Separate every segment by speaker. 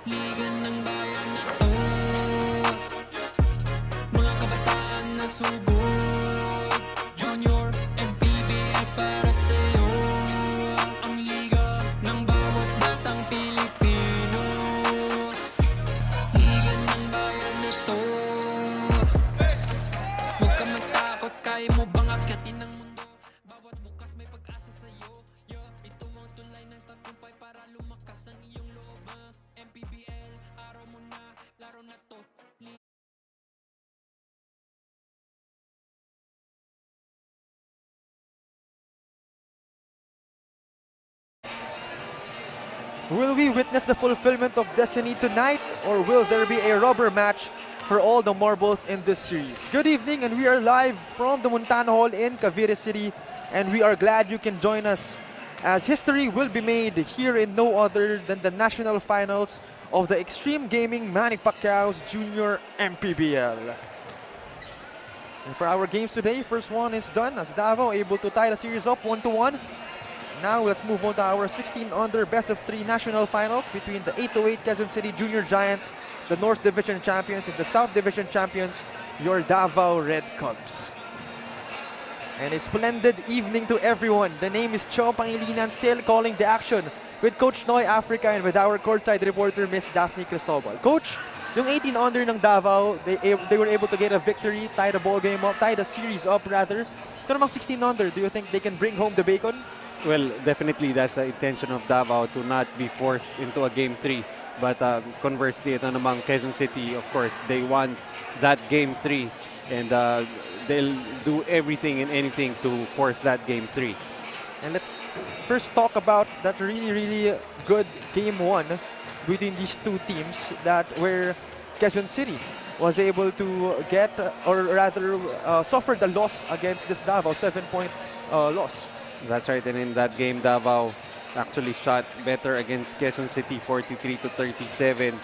Speaker 1: Liga ng bayan na to, mga kabataan na sugod. Junior, MPBL para sa'yo. Ang liga ng bawat batang Pilipino. Liga ng bayan na to. Huwag ka matakot, kaya mo bang akyatin ang mundo? Bawat bukas may pag-asa sa'yo. Ito ang tulay ng tagumpay para lumakas ang iyong loob. MPBL, araw mo na, laro na to.
Speaker 2: Will we witness the fulfillment of destiny tonight, or will there be a rubber match for all the marbles in this series? Good evening, and we are live from the Montano Hall in Cavite City, and we are glad you can join us as history will be made here in no other than the national finals of the Extreme Gaming Manny Pacquiao's Junior MPBL. And for our games today, first one is done as Davao able to tie the series up 1-1. Now let's move on to our 16-under best-of-3 national finals between the 808 Quezon City Junior Giants, the North Division champions, and the South Division champions, your Davao Red Cubs. And a splendid evening to everyone. The name is Cho Pangilinan, still calling the action with Coach Noy Africa and with our courtside reporter, Miss Daphne Cristobal. Coach, yung 18-under ng Davao, they were able to get a victory, tie the ball game up, tie the series up rather. Ito namang 16-under, do you think they can bring home the bacon?
Speaker 3: Well, definitely that's the intention of Davao to not be forced into a Game 3. But conversely, ito namang Quezon City, of course, they want that Game 3 and they'll do everything and anything to force that Game 3.
Speaker 2: And let's first talk about that really good Game 1 between these two teams that where Quezon City was able to get, or rather suffered the loss against this Davao, 7-point loss.
Speaker 3: That's right, and in that game, Davao actually shot better against Quezon City, 43-37.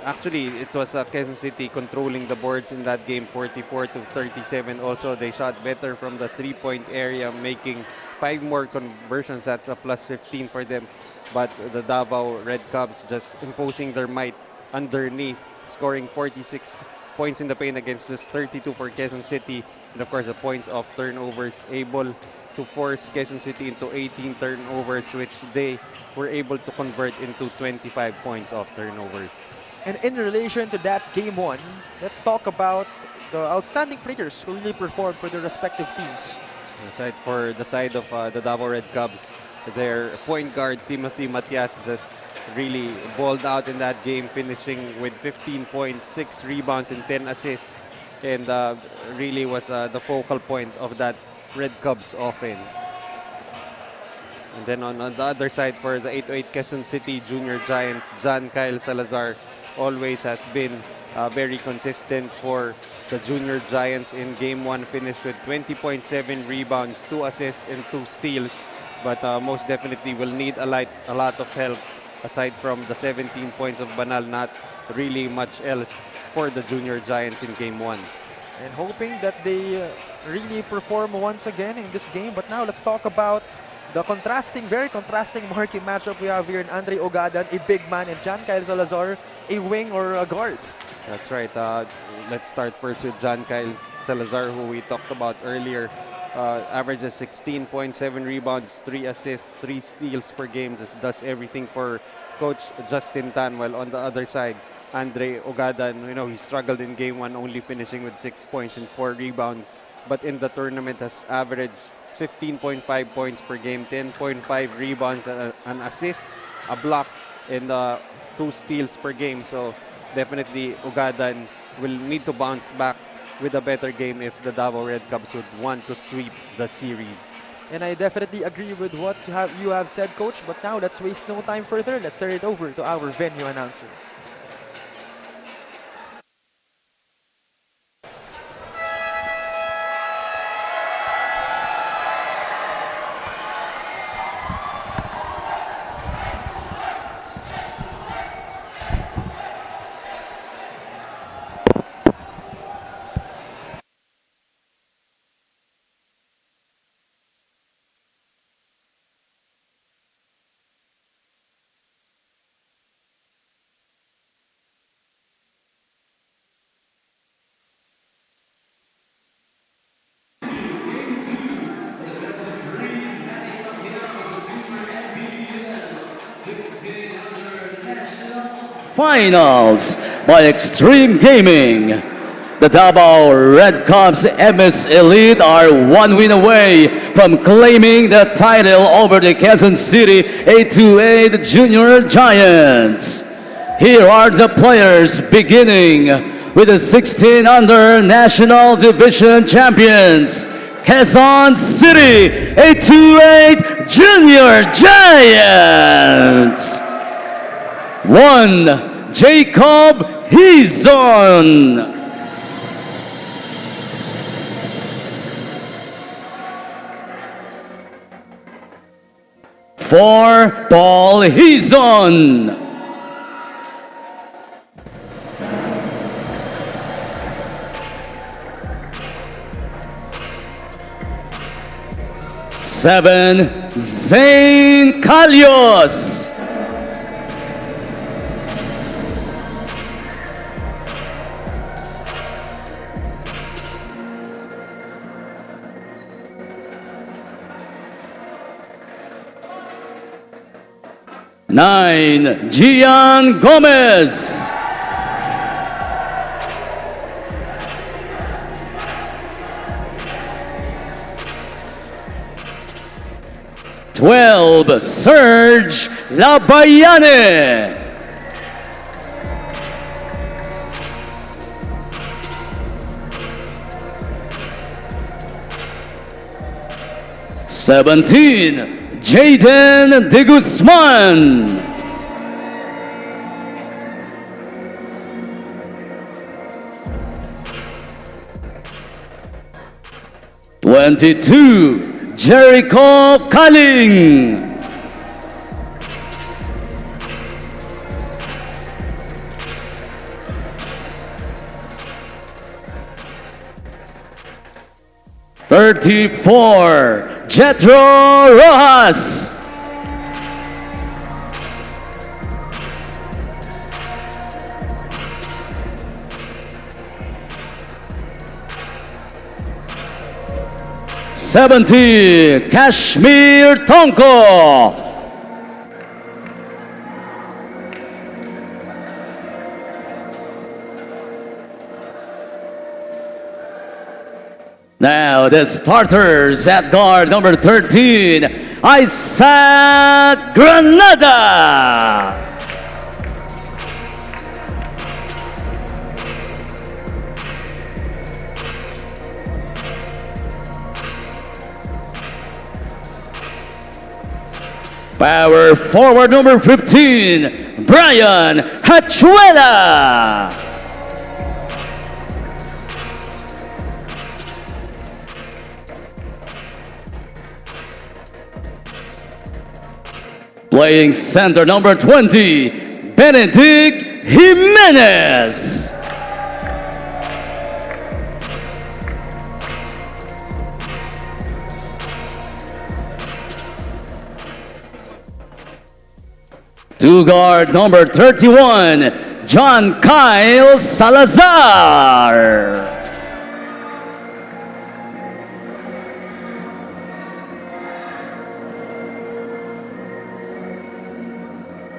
Speaker 3: Actually, it was Quezon City controlling the boards in that game, 44-37. Also, they shot better from the three-point area, making 5 more conversions. That's a plus 15 for them. But the Davao Red Cubs just imposing their might underneath, scoring 46 points in the paint against just 32 for Quezon City. And of course, the points of turnovers able to force Quezon City into 18 turnovers, which they were able to convert into 25 points of turnovers.
Speaker 2: And in relation to that Game 1, let's talk about the outstanding players who really performed for their respective teams.
Speaker 3: That's right, for the side of the Davao Red Cubs, their point guard, Timothy Matias, just really balled out in that game, finishing with 15 points, 6 rebounds, and 10 assists. And really was the focal point of that Red Cubs offense. And then on the other side, for the 808 Quezon City Junior Giants, John Kyle Salazar always has been very consistent for the Junior Giants. In Game 1, finished with 20.7 rebounds, 2 assists, and 2 steals. But most definitely will need a lot of help aside from the 17 points of Banal. Not really much else for the Junior Giants in Game 1.
Speaker 2: And hoping that they really perform once again in this game. But now let's talk about the very contrasting marquee matchup we have here in Andre Ogadan, a big man, and John Kyle Salazar, a wing or a guard.
Speaker 3: That's right. Let's start first with John Kyle Salazar, who we talked about earlier. Averages 16.7 rebounds, 3 assists, 3 steals per game. Just does everything for Coach Justin Tan. While on the other side, Andre Ogadan, he struggled in Game 1, only finishing with 6 points and 4 rebounds. But in the tournament has averaged 15.5 points per game, 10.5 rebounds, an assist, a block, and 2 steals per game. So definitely Ogadan will need to bounce back with a better game if the Davao Red Cubs would want to sweep the series.
Speaker 2: And I definitely agree with what you have said, Coach. But now let's waste no time further. Let's turn it over to our venue announcer.
Speaker 4: Finals by Extreme Gaming. The Davao Red Cubs MS Elite are one win away from claiming the title over the Quezon City 828 Junior Giants. Here are the players, beginning with the 16 under National Division champions, Quezon City 828 Junior Giants. 1. Jacob Hizon. 4. Paul Hizon. 7. Zane Calios. 9. Gian Gomez. 12. Serge Labayane. 17. Jaden De Guzman. 22. Jericho Kaling. 34. Jetro Rojas. 70. Kashmir Tonko. 'Now the starters at guard number 13, Isaac Granada. 'Power forward number 15, Brian Hachuela. 'Playing center number 20, Benedict Jimenez. 2 guard number 31, John Kyle Salazar.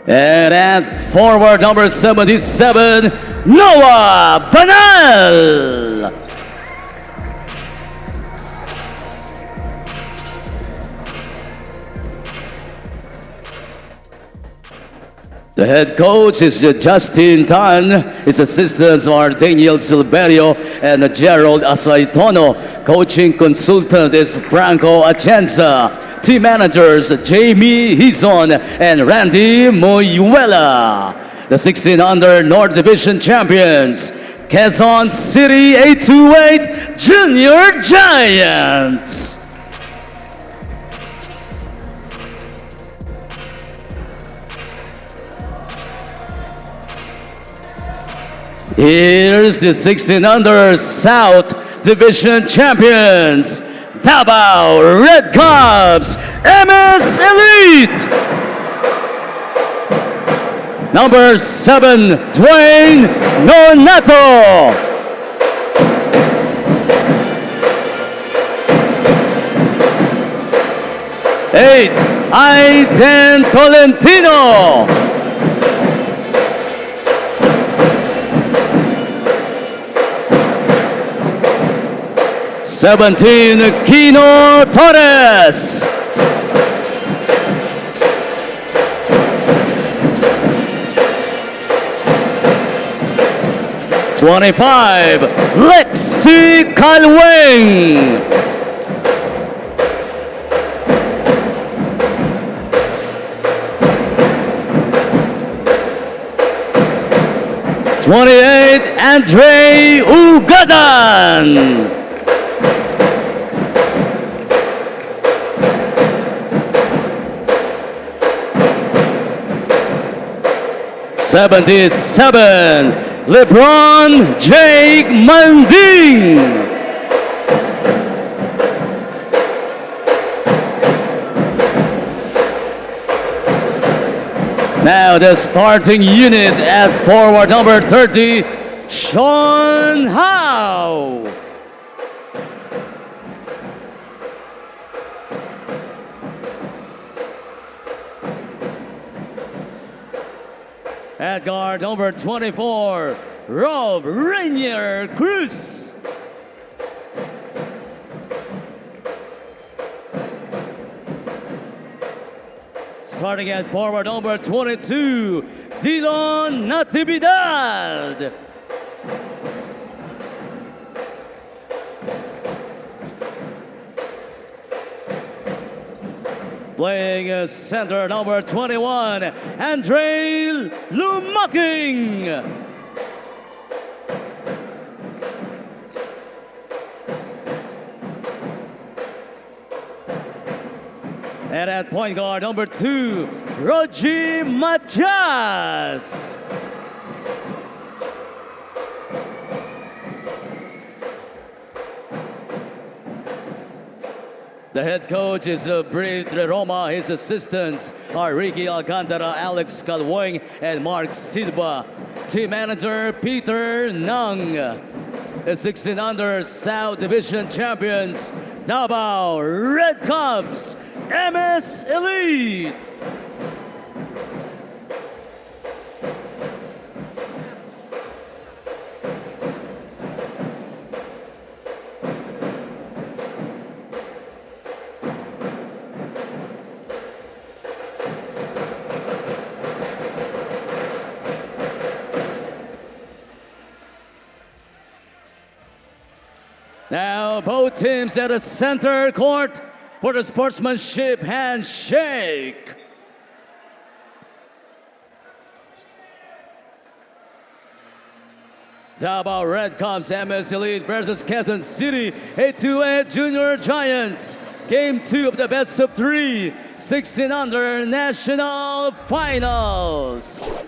Speaker 4: 'And at forward number 77, Noah Banal. 'The head coach is Justin Tan. His assistants are Daniel Silverio and Gerald Asaitono. Coaching consultant is Franco Atienza. Team managers Jamie Hizon and Randy Moyuela. The 16 under North Division champions, Quezon City 828 Junior Giants. Here's the 16 under South Division champions, Davao Red Cubs MS Elite. Number 7, Dwayne Nonato. 8, Aiden Tolentino. 17, Kino Torres. #25, Lexi Calweng. #28, Andre Ugadan. #77, LeBron Jake Manding. Now the starting unit at forward number 30, Sean Howe. At guard number 24, Rob Rainier Cruz. Starting at forward number 22, Dillon Natividad. Playing center number 21, Andre Lumaking. And at point guard number 2, Rogi Matias. The head coach is Brit Roma. His assistants are Ricky Alcantara, Alex Calweng, and Mark Silva. Team manager Peter Nang. The 16 under South Division champions, Davao Red Cubs, MS Elite. Now both teams at the center court for the sportsmanship handshake. Davao Red Cubs MS Elite versus Quezon City 828 Junior Giants. Game 2 of the best of 3 16 under national finals.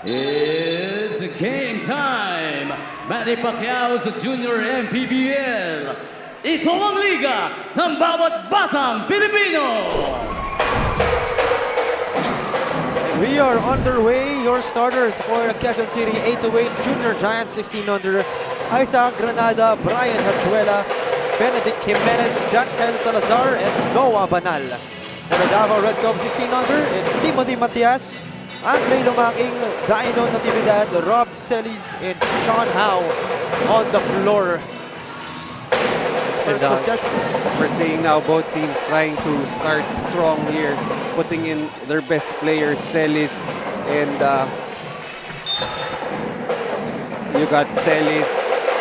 Speaker 4: It's game time! Manny Pacquiao's Junior MPBL. Ito ang liga ng bawat batang Pilipino!
Speaker 2: We are underway. Your starters for the Quezon City 808 Junior Giants 16 under. Isaac Granada, Brian Hachuela, Benedict Jimenez, Jankel Salazar, and Noah Banal. For the Davao Red Cubs 16 under, it's Timothy Matias, Andre Lumaking, Dino Natividad, Rob Celis, and Sean Howe on the floor. First possession.
Speaker 3: We're seeing now both teams trying to start strong here, putting in their best players, Celis, and you got Celis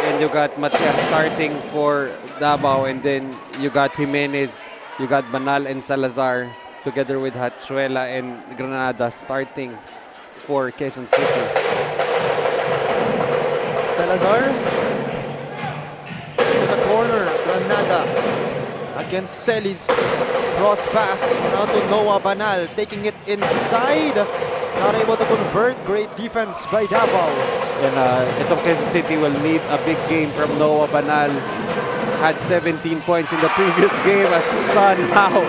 Speaker 3: and you got Matias starting for Davao, and then you got Jimenez, you got Banal and Salazar together with Hachuela and Granada starting for Quezon City.
Speaker 2: Salazar to the corner, Granada against Celis. Cross pass now to Noah Banal, taking it inside. Not able to convert. Great defense by Davao.
Speaker 3: And itong Quezon City will need a big game from Noah Banal. Had 17 points in the previous game as Sean Howe.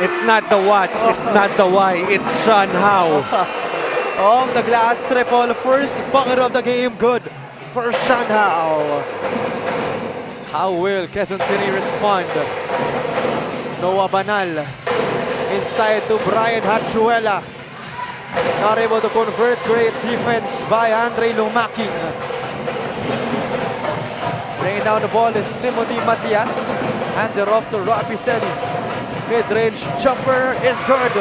Speaker 3: It's not the what, it's not the why, it's Sean Howe.
Speaker 2: Off the glass triple, first bucket of the game, good for Sean Howe. How will Quezon City respond? Noah Banal inside to Brian Hachuela. Not able to convert. Great defense by Andre Lumaking. Laying down the ball is Timothy Matias. Hands it off to Robbie Celis. Mid-range jumper is good.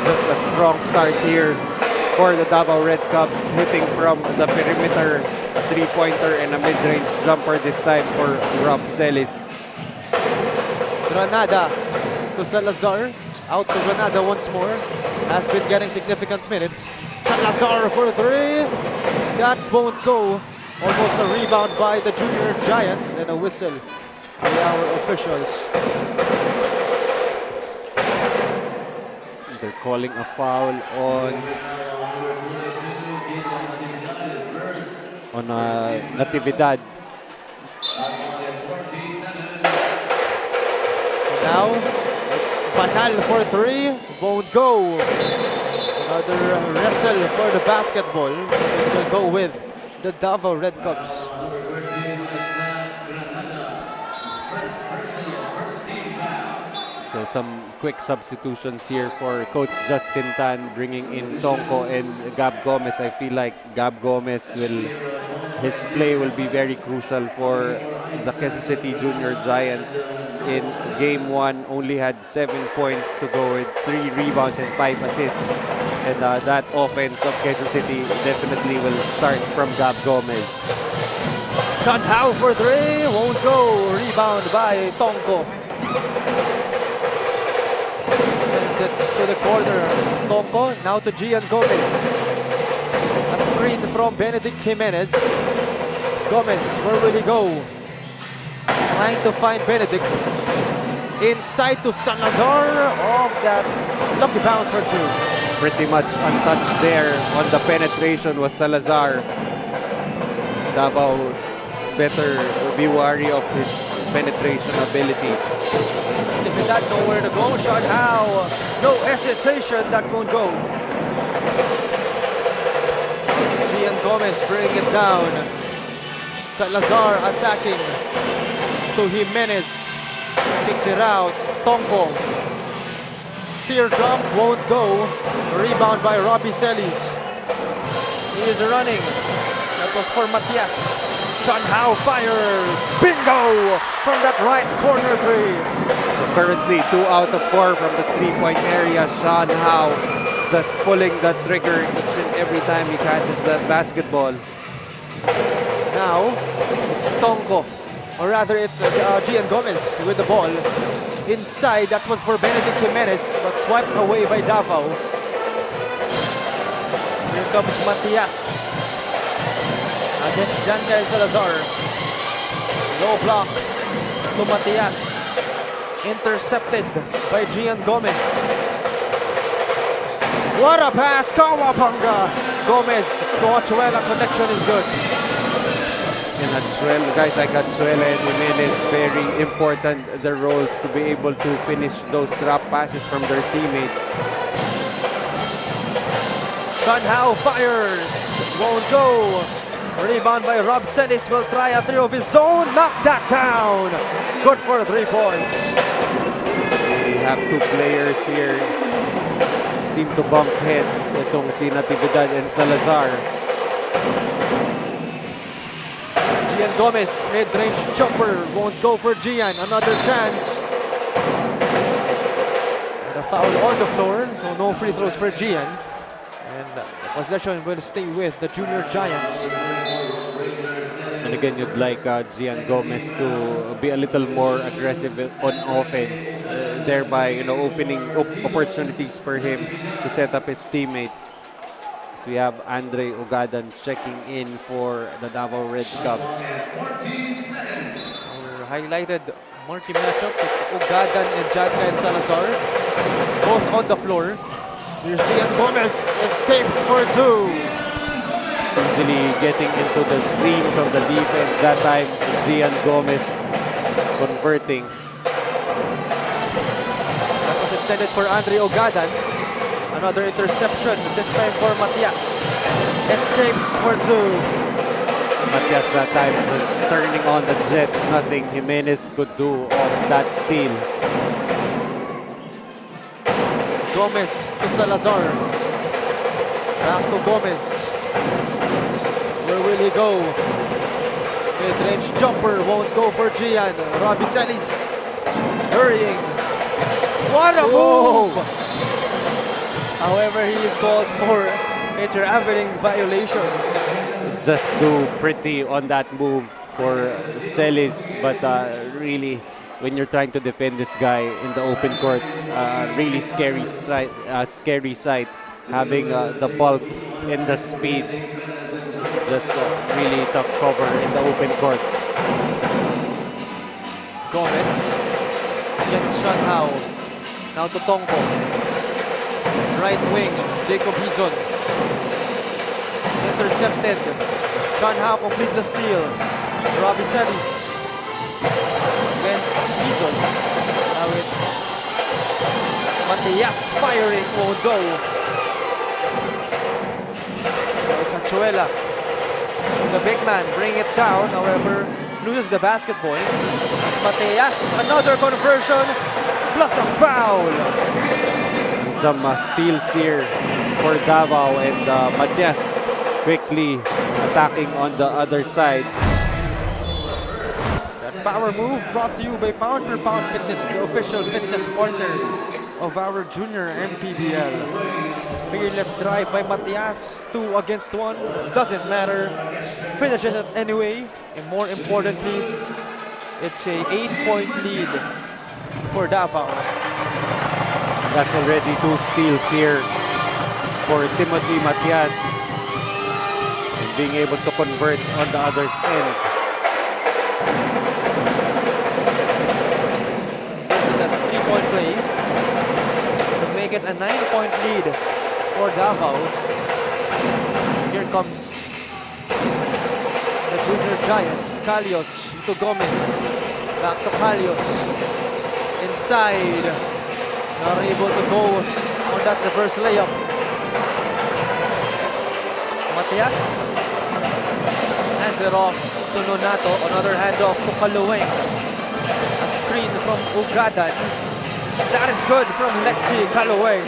Speaker 3: Just a strong start here for the Davao Red Cubs, hitting from the perimeter, a three-pointer and a mid-range jumper this time for Rob Celis.
Speaker 2: Granada to Salazar. Out to Granada once more. Has been getting significant minutes. Salazar for three. That won't go. Almost a rebound by the Junior Giants and a whistle by our officials.
Speaker 3: They're calling a foul on Natividad.
Speaker 2: Now it's Banal for three. Won't go. Another wrestle for the basketball. It will go with the Davao Red Cubs.
Speaker 3: So some quick substitutions here for Coach Justin Tan, bringing in Tonko and Gab Gomez. I feel like Gab Gomez his play will be very crucial for the Quezon City Junior Giants. In game 1, only had 7 points to go with 3 rebounds and 5 assists. And that offense of Quezon City definitely will start from Gab Gomez.
Speaker 2: Sean Howe for three. Won't go. Rebound by Tonko. Sends it to the corner. Tonko now to Gian Gomez. A screen from Benedict Jimenez. Gomez, where will he go? Trying to find Benedict. Inside to Salazar. Off that lucky bounce for two.
Speaker 3: Pretty much untouched there on the penetration was Salazar. Davao better be wary of his penetration abilities.
Speaker 2: If that nowhere to go, Sean Howe. No hesitation, that won't go. Gian Gomez bring it down. Salazar attacking to Jimenez. Kicks it out. Tonko. Teardrop won't go. Rebound by Robbie Celis. He is running. That was for Matias. Sean Howe fires. Bingo! From that right corner three.
Speaker 3: So currently 2 out of 4 from the 3-point area. Sean Howe just pulling the trigger each and every time he catches that basketball.
Speaker 2: Now, it's Tonko. Or rather, it's Gian Gomez with the ball. Inside, that was for Benedict Jimenez, but swiped away by Davao. Here comes Matias against Jankel Salazar. Low block to Matias. Intercepted by Gian Gomez. What a pass, Kawapanga. Gomez to Hachuela, connection is good.
Speaker 3: And Hachuela, guys like Hachuela and Jimenez, very important their roles to be able to finish those drop passes from their teammates.
Speaker 2: Somehow fires. Won't go. Rebound by Rob Celis. Will try a three of his own. Knock that down. Good for 3 points.
Speaker 3: We have two players here. Seem to bump heads. Itong si Natividad and Salazar.
Speaker 2: Gian Gomez, mid-range jumper. Won't go for Gian. Another chance. And a foul on the floor. So no free throws for Gian. And the possession will stay with the Junior Giants.
Speaker 3: And again, you'd like Gian Gomez to be a little more aggressive on offense, thereby opening opportunities for him to set up his teammates. So we have Andre Ugadan checking in for the Davao Red Cubs.
Speaker 2: Our highlighted marquee matchup, it's Ugadan and Janka and Salazar, both on the floor. Here's Gian Gomez, escapes for 2.
Speaker 3: Easily getting into the seams of the defense. That time, Gian Gomez converting.
Speaker 2: That was intended for Andre Ugadan. Another interception, this time for Matias. Escapes for 2.
Speaker 3: Matias that time was turning on the Jets. Nothing Jimenez could do on that steal.
Speaker 2: Gomez to Salazar. Back to Gomez. Where will he go? Mid-range jumper won't go for Gian. Robbie Celis hurrying. What a move! However, he is called for inter-avenue violation.
Speaker 3: Just too pretty on that move for Celis, but really, when you're trying to defend this guy in the open court, really scary sight. Having the bulk and the speed, just really tough cover in the open court.
Speaker 2: Gomez against Shanhao. Now to Tongko. Right wing, Jacob Hizon. Intercepted. Shanhao completes the steal. Robbie Celis against Hizon. Now it's Matias firing, won't go. Now it's Achuela. The big man bring it down, however, loses the basketball. Matias, another conversion, plus a foul.
Speaker 3: And some steals here for Davao, and Matias quickly attacking on the other side.
Speaker 2: That power move brought to you by Pound for Pound Fitness, the official fitness partner of our junior MPBL. Fearless drive by Matias, 2 against 1, doesn't matter. Finishes it anyway, and more importantly, it's a 8-point lead for Davao.
Speaker 3: That's already 2 steals here for Timothy Matias, and being able to convert on the other end.
Speaker 2: That 3-point play to make it a 9-point lead for Davao. Here comes the Junior Giants. Calios to Gomez. Back to Calios. Inside. Not able to go on that reverse layup. Matias hands it off to Nonato. Another handoff to Kaluweng. A screen from Ugadan. That is good from Lexi Kaluweng.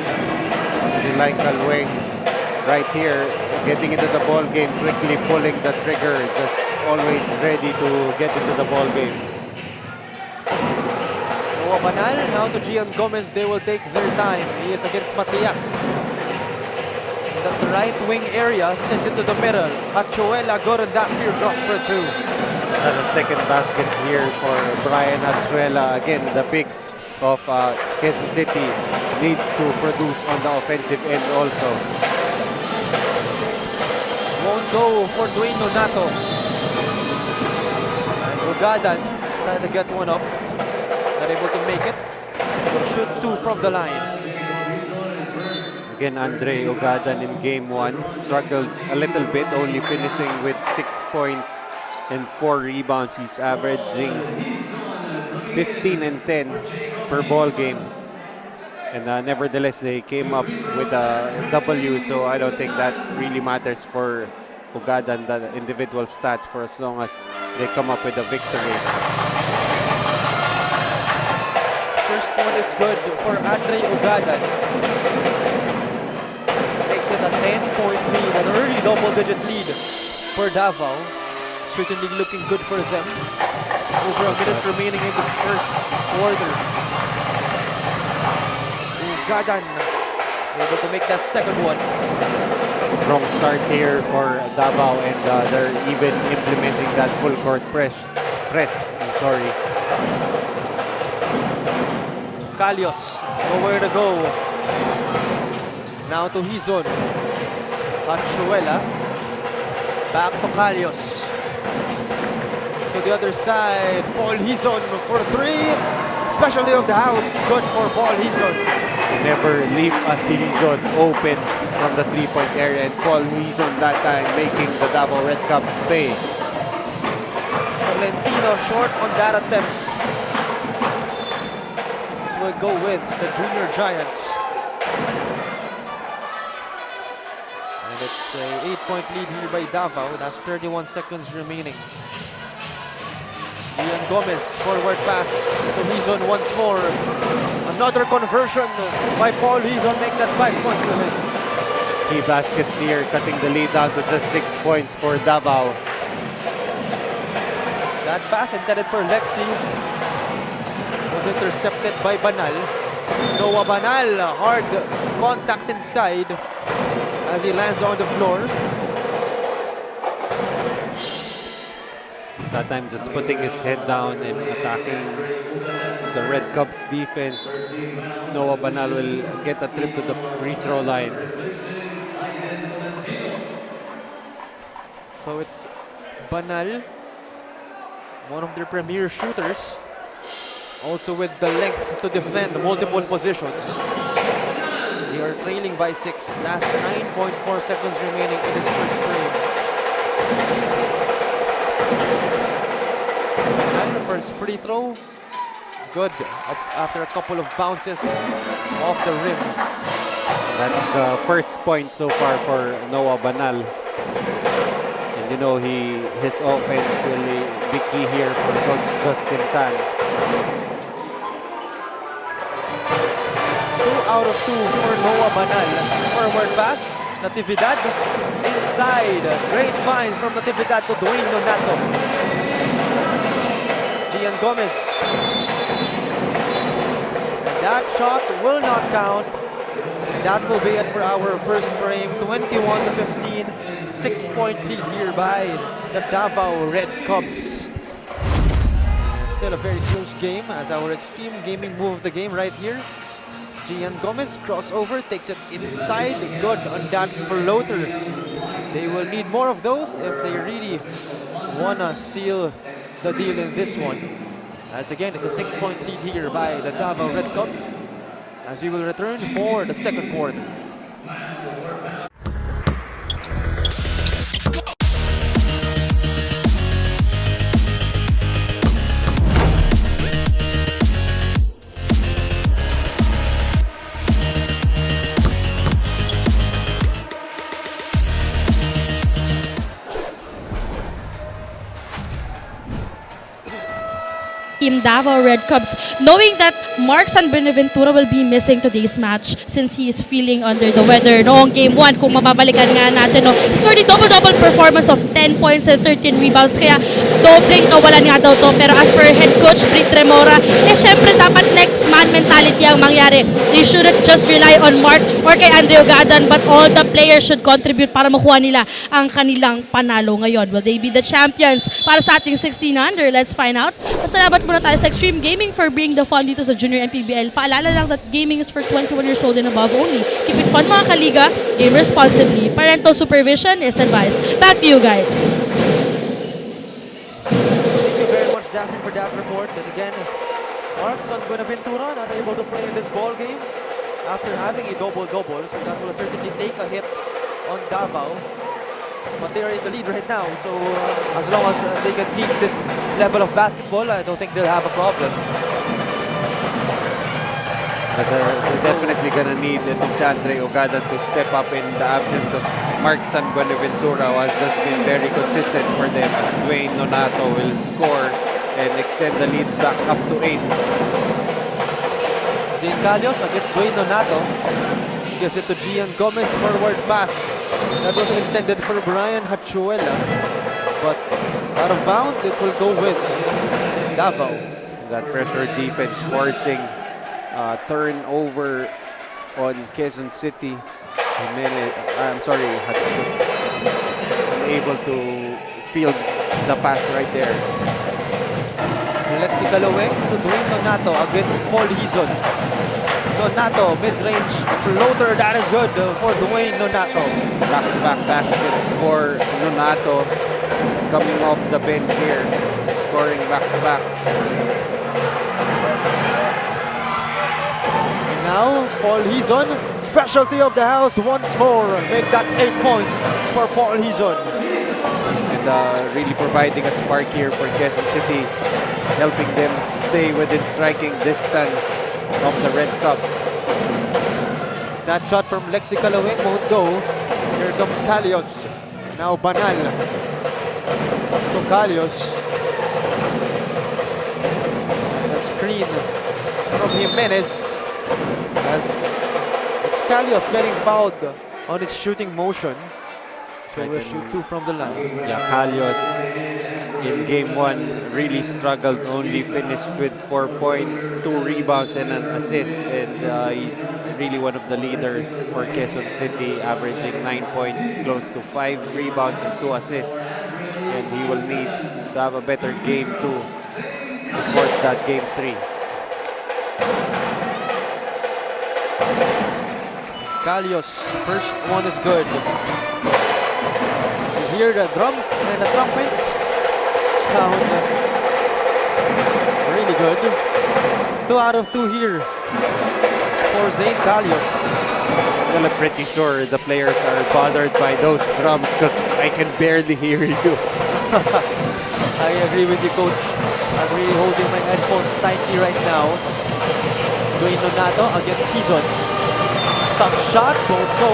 Speaker 3: You like Kalweng right here, getting into the ball game, quickly pulling the trigger, just always ready to get into the ball game.
Speaker 2: Noah Banal, now to Gian Gomez, they will take their time. He is against Matias. That right wing area sends it to the middle. Achuela got on that teardrop for 2.
Speaker 3: And a second basket here for Brian Azuela. Again, the bigs of Quezon City needs to produce on the offensive end also.
Speaker 2: Won't go for Dwayne Nonato. And Ugadan trying to get one up. Not able to make it. Will shoot 2 from the line.
Speaker 3: Again, Andre Ugadan in game 1 struggled a little bit, only finishing with 6 points and 4 rebounds. He's averaging 15 and 10 per ball game. And nevertheless, they came up with a W, so I don't think that really matters for Ugadan, the individual stats, for as long as they come up with a victory.
Speaker 2: First one is good for Andre Ugadan. Makes it a 10-point lead, an early double-digit lead for Davao. Certainly looking good for them. Over a minute remaining in this first quarter. Ugadan able to make that second one.
Speaker 3: Strong start here for Davao, and they're even implementing that full court press. I'm sorry.
Speaker 2: Calios, nowhere to go. Now to Hizon. Pachuela. Back to Calios. To the other side, Paul Hizon for three. Specialty of the house, good for Paul Hizon.
Speaker 3: Never leave a Hizon open from the three-point area, and Paul Hizon that time making the Davao Red Caps pay.
Speaker 2: Valentino short on that attempt. Will go with the Junior Giants. And it's an 8-point lead here by Davao. That's 31 seconds remaining. Ian Gomez, forward pass to Hizon once more. Another conversion by Paul Hizon, make that 5 points for him.
Speaker 3: 3 baskets here, cutting the lead down to just 6 points for Davao.
Speaker 2: That pass intended for Lexi was intercepted by Banal. Noah Banal, hard contact inside as he lands on the floor.
Speaker 3: That time just putting his head down and attacking the Red Caps defense. Noah Banal will get a trip to the free throw line.
Speaker 2: So it's Banal, one of their premier shooters. Also with the length to defend multiple positions. They are trailing by 6. Last 9.4 seconds remaining in this first frame. And the first free throw, good after a couple of bounces off the rim.
Speaker 3: That's the first point so far for Noah Banal. And you know, his offense will be key here for Coach Justin Tan.
Speaker 2: 2 out of 2 for Noah Banal. Forward pass, Natividad inside. Great find from Natividad to Dwayne Nonato. Gian Gomez. And that shot will not count. And that will be it for our first frame. 21 to 15. 6-point lead here by the Davao Red Cubs. Still a very close game as our extreme gaming move the game right here. Gian Gomez crossover, takes it inside, good on that floater. They will need more of those if they really wanna seal the deal in this one. As again, it's a 6-point lead here by the Davao Red Cubs as we will return for the second quarter.
Speaker 5: Team Davao Red Cubs, knowing that Mark San Benaventura will be missing today's match since he is feeling under the weather. Noong Game 1, kung mababalikan nga natin, no, he scored a double-double performance of 10 points and 13 rebounds. Kaya dobleng kawalan nga daw to. Pero as per head coach Brit Tremora, syempre dapat next man mentality ang mangyari. They shouldn't just rely on Mark or kay Andre Ugadan, but all the players should contribute para makuha nila ang kanilang panalo ngayon. Will they be the champions para sa ating 16 under? Let's find out. Salamat muna tayo sa Extreme Gaming for bringing the fun dito sa Junior MPBL. Paalala lang that gaming is for 21 years old and above only. Keep it fun mga kaliga, game responsibly. Parental supervision is advised. Back to you guys.
Speaker 2: Thank you very much, Daphne, for that report. And again, Mark San Benaventura not able to play in this ball game after having a double-double. So that will certainly take a hit on Davao. But they are in the lead right now, so as long as they can keep this level of basketball, I don't think they'll have a problem.
Speaker 3: But they're definitely gonna need Alexandre Ogada to step up in the absence of Mark San Buenaventura, who has just been very consistent for them, as Dwayne Nonato will score and extend the lead back up to 8.
Speaker 2: Zane Calios against Dwayne Nonato. Gives it to Gian Gomez, forward pass. That was intended for Brian Hachuela, but out of bounds, it will go with Davao.
Speaker 3: That pressure defense forcing turnover on Quezon City. Unable to field the pass right there.
Speaker 2: Lexi Galaweng to Dwayne Nonato against Paul Hizon. Nonato, mid-range floater, that is good for Dwayne Nonato.
Speaker 3: Back-to-back baskets for Nonato, coming off the bench here, scoring back-to-back.
Speaker 2: Now, Paul Hizon, specialty of the house once more. Make that 8 points for Paul Hizon.
Speaker 3: And really providing a spark here for Quezon City, helping them stay within striking distance of the Red Cubs.
Speaker 2: That shot from Lexi Calaweng won't go. Here comes Calios. Now Banal. To Calios. The screen from Jimenez. As it's Calios getting fouled on his shooting motion. So we'll shoot 2 from the line.
Speaker 3: Yeah, Calios in game 1 really struggled, only finished with 4 points, 2 rebounds and an assist, and he's really one of the leaders for Quezon City, averaging 9 points, close to 5 rebounds and 2 assists, and he will need to have a better game 2 to force that game 3.
Speaker 2: Calios, first one is good. You hear the drums and the trumpets sound really good. 2 out of 2 here for Zane Calios.
Speaker 3: Well, I'm pretty sure the players are bothered by those drums because I can barely hear you.
Speaker 2: I agree with you, Coach. I'm really holding my headphones tightly right now. Dwayne Nonato against Hizon. Tough shot, won't go.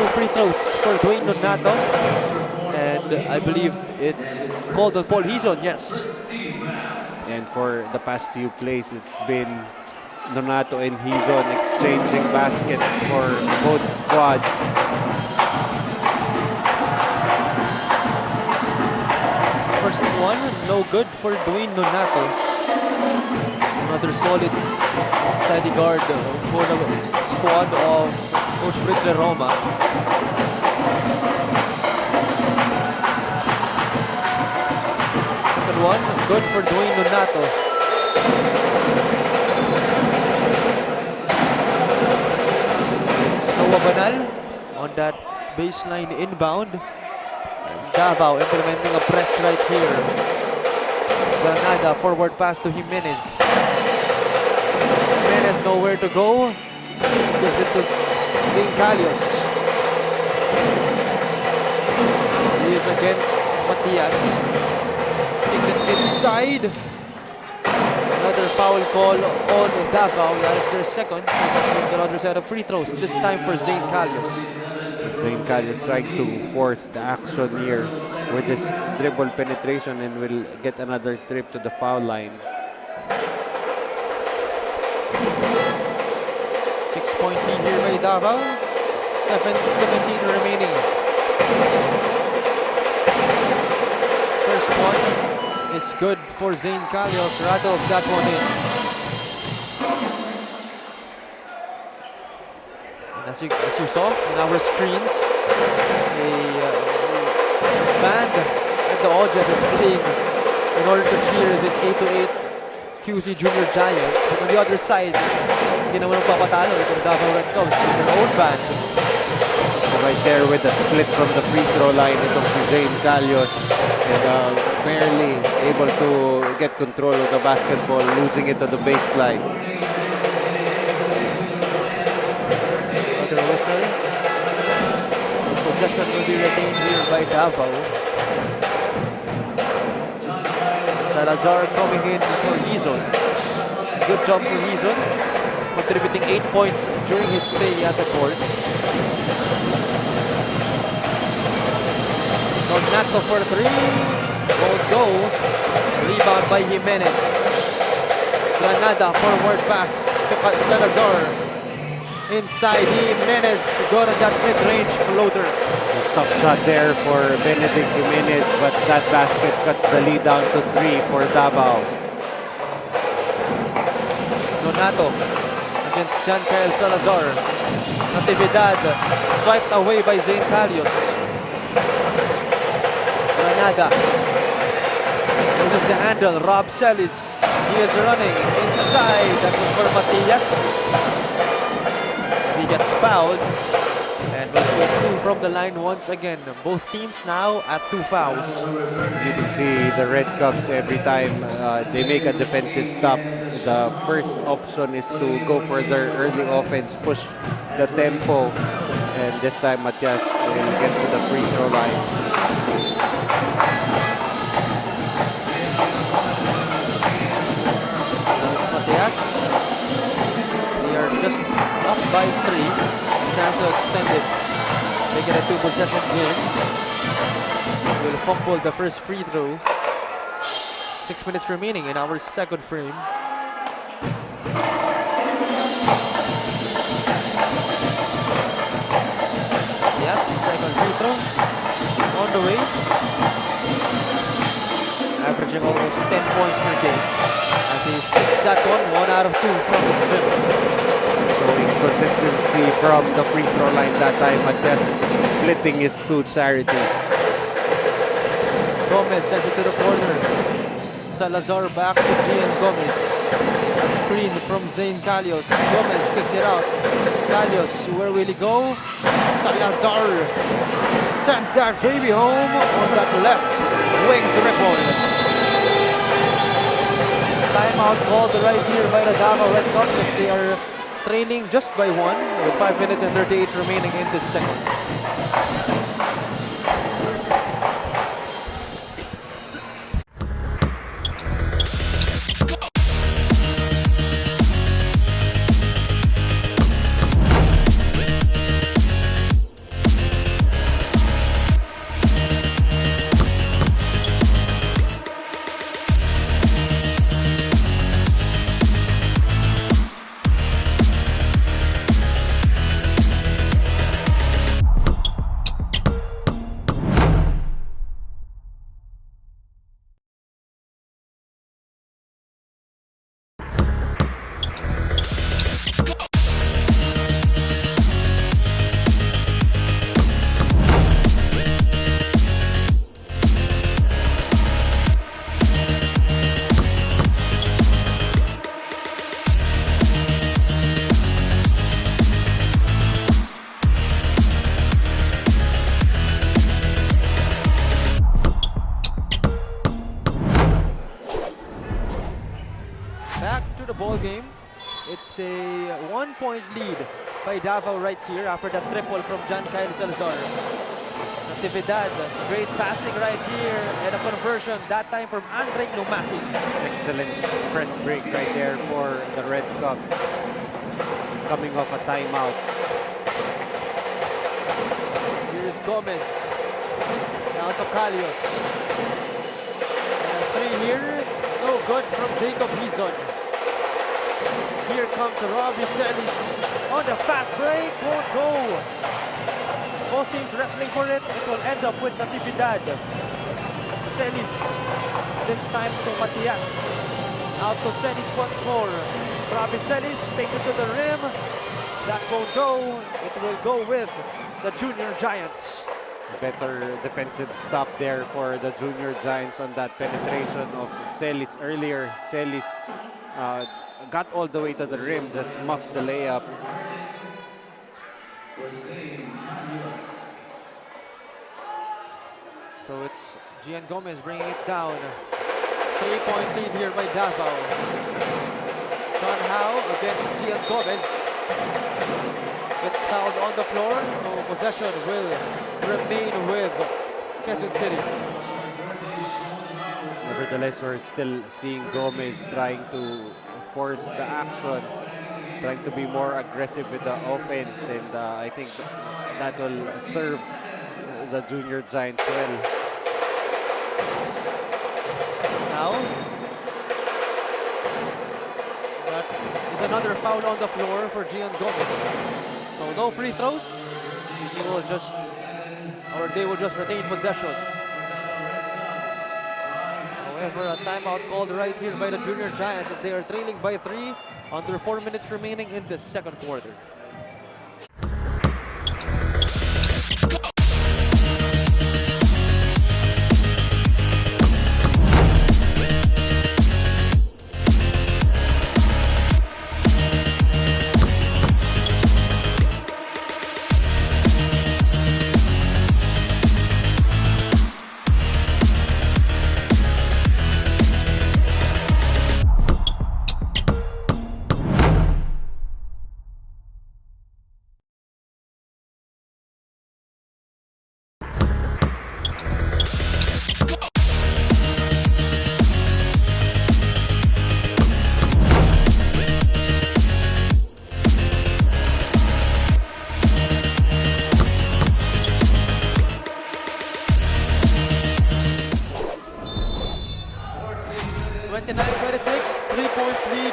Speaker 2: 2 free throws for Dwayne Nonato. And I believe it's called on Paul Hizon, yes.
Speaker 3: And for the past few plays, it's been Nonato and Hizon exchanging baskets for both squads.
Speaker 2: First one, no good for Dwayne Nonato. Another solid, steady guard for the squad of Coach Britler Roma. Second one, good for Dwayne Nonato. It's Noah Banal on that baseline inbound. Davao implementing a press right here. Granada, forward pass to Jimenez. Jimenez nowhere to go. Gives it to Zane Calios. He is against Matias. Takes it inside. Another foul call on Davao. That is their second. So that means another set of free throws. This time for Zane Calios.
Speaker 3: Zane Calios trying to force the action here with this dribble penetration and will get another trip to the foul line.
Speaker 2: 6-point lead here by Davao. 7:17 remaining. First one is good for Zane Calios. Rattles that one in. As you saw in our screens, a band at the audience is playing in order to cheer this 8-8 QC Junior Giants. But on the other side, hindi naman magpapatalo itong Davao Red Cubs with their own band.
Speaker 3: So right there with the split from the free throw line, itong si Zane Calios, and barely able to get control of the basketball, losing it to the baseline.
Speaker 2: Whistle. Possession will be retained here by Davao. Salazar coming in for Hizon. good job for Rizon, contributing 8 points during his stay at the court. Montano for 3. Won't go. Rebound by Jimenez. Granada forward pass to Salazar. Inside, Jimenez got on that mid-range floater.
Speaker 3: A tough shot there for Benedict Jimenez, but that basket cuts the lead down to 3 for Davao.
Speaker 2: Donato against Giancarlo Salazar. Natividad swiped away by Zane Calios. Granada loses the handle. Rob Celis. He is running inside. That was for Matias. He gets fouled and will shoot 2 from the line once again. Both teams now at 2 fouls.
Speaker 3: You can see the Red Cubs every time they make a defensive stop. The first option is to go for their early offense, push the tempo, and this time Matias will get to the free throw line.
Speaker 2: Matias. We are just up by 3. Chance to extend it. Make it a 2-possession game. Will fumble the first free throw. 6 minutes remaining in our second frame. Yes, second free throw on the way. Averaging almost 10 points per game. As he six that one, 1 out of 2 from the strip.
Speaker 3: Showing consistency from the free throw line that time. Matias splitting his 2 charities.
Speaker 2: Gomez sent it to the corner. Salazar back to Gian Gomez. A screen from Zane Calios. Gomez kicks it out. Calios, where will he go? Salazar sends that baby home on that left wing triple. Timeout called right here by the Davao Red Cubs as they are trailing just by 1 with 5 minutes and 38 remaining in this second. Ball game. It's a 1-point lead by Davao right here after that triple from Giancarlo Salazar. Natividad, great passing right here and a conversion that time from Andre Lumaki.
Speaker 3: Excellent press break right there for the Red Cubs. Coming off a timeout.
Speaker 2: Here is Gomez. Now to Calios. And a 3 here. No good from Jacob Rizon. Here comes Robbie Celis on the fast break, won't go. Both teams wrestling for it. It will end up with Natividad. Celis, this time to Matias. Out to Celis once more. Robbie Celis takes it to the rim. That won't go. It will go with the Junior Giants.
Speaker 3: Better defensive stop there for the Junior Giants on that penetration of Celis earlier. Celis got all the way to the rim, just muffed the layup.
Speaker 2: So it's Gian Gomez bringing it down. 3-point lead here by Davao. John Howe against Gian Gomez. Gets fouled on the floor, so possession will remain with Quezon City.
Speaker 3: Nevertheless, we're still seeing Gomez trying to force the action, trying to be more aggressive with the offense, and I think that will serve the junior Giants well.
Speaker 2: Now, that is another foul on the floor for Gian Gomez. So no free throws. He will just, or they will just retain possession. However, a timeout called right here by the Junior Giants as they are trailing by 3 under 4 minutes remaining in the second quarter.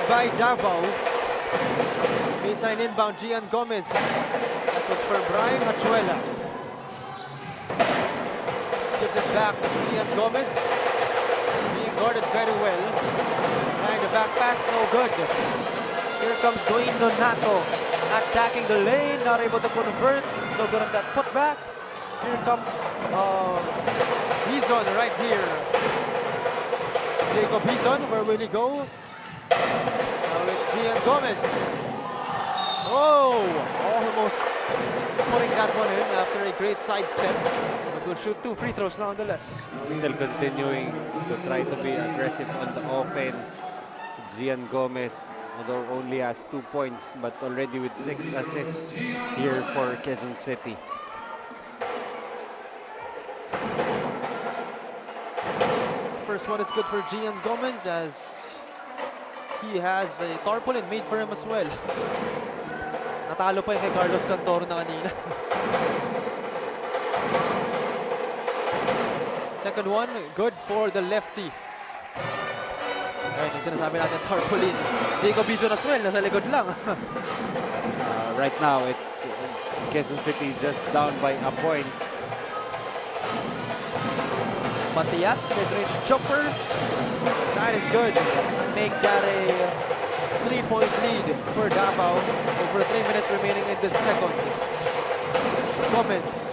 Speaker 2: By Davao. Baseline inbound, Gian Gomez. That was for Brian Hachuela. Gives it back to Gian Gomez. Being guarded very well. Trying the back pass, no good. Here comes Dwayne Nonato. Attacking the lane, not able to convert. No good on that putback. Here comes Bison right here. Jacob Bison, where will he go? Now it's Gian Gomez. Oh, almost putting that one in after a great sidestep. But will shoot 2 free throws nonetheless.
Speaker 3: Still continuing to try to be aggressive on the offense. Gian Gomez, although only has 2 points, but already with 6 assists here for Quezon City.
Speaker 2: First one is good for Gian Gomez as he has a tarpaulin made for him as well. Natalo pa yung kay Carlos Cantoro na kanina. Second one, good for the lefty. Ayun, yung sinasabi natin, tarpaulin. Jacob Bison as well, nasa likod lang.
Speaker 3: Right now, it's Quezon City just down by a point.
Speaker 2: Matias, mid-range jumper. That is good. Make that a 3-point lead for Davao over 3 minutes remaining in the second. Gomez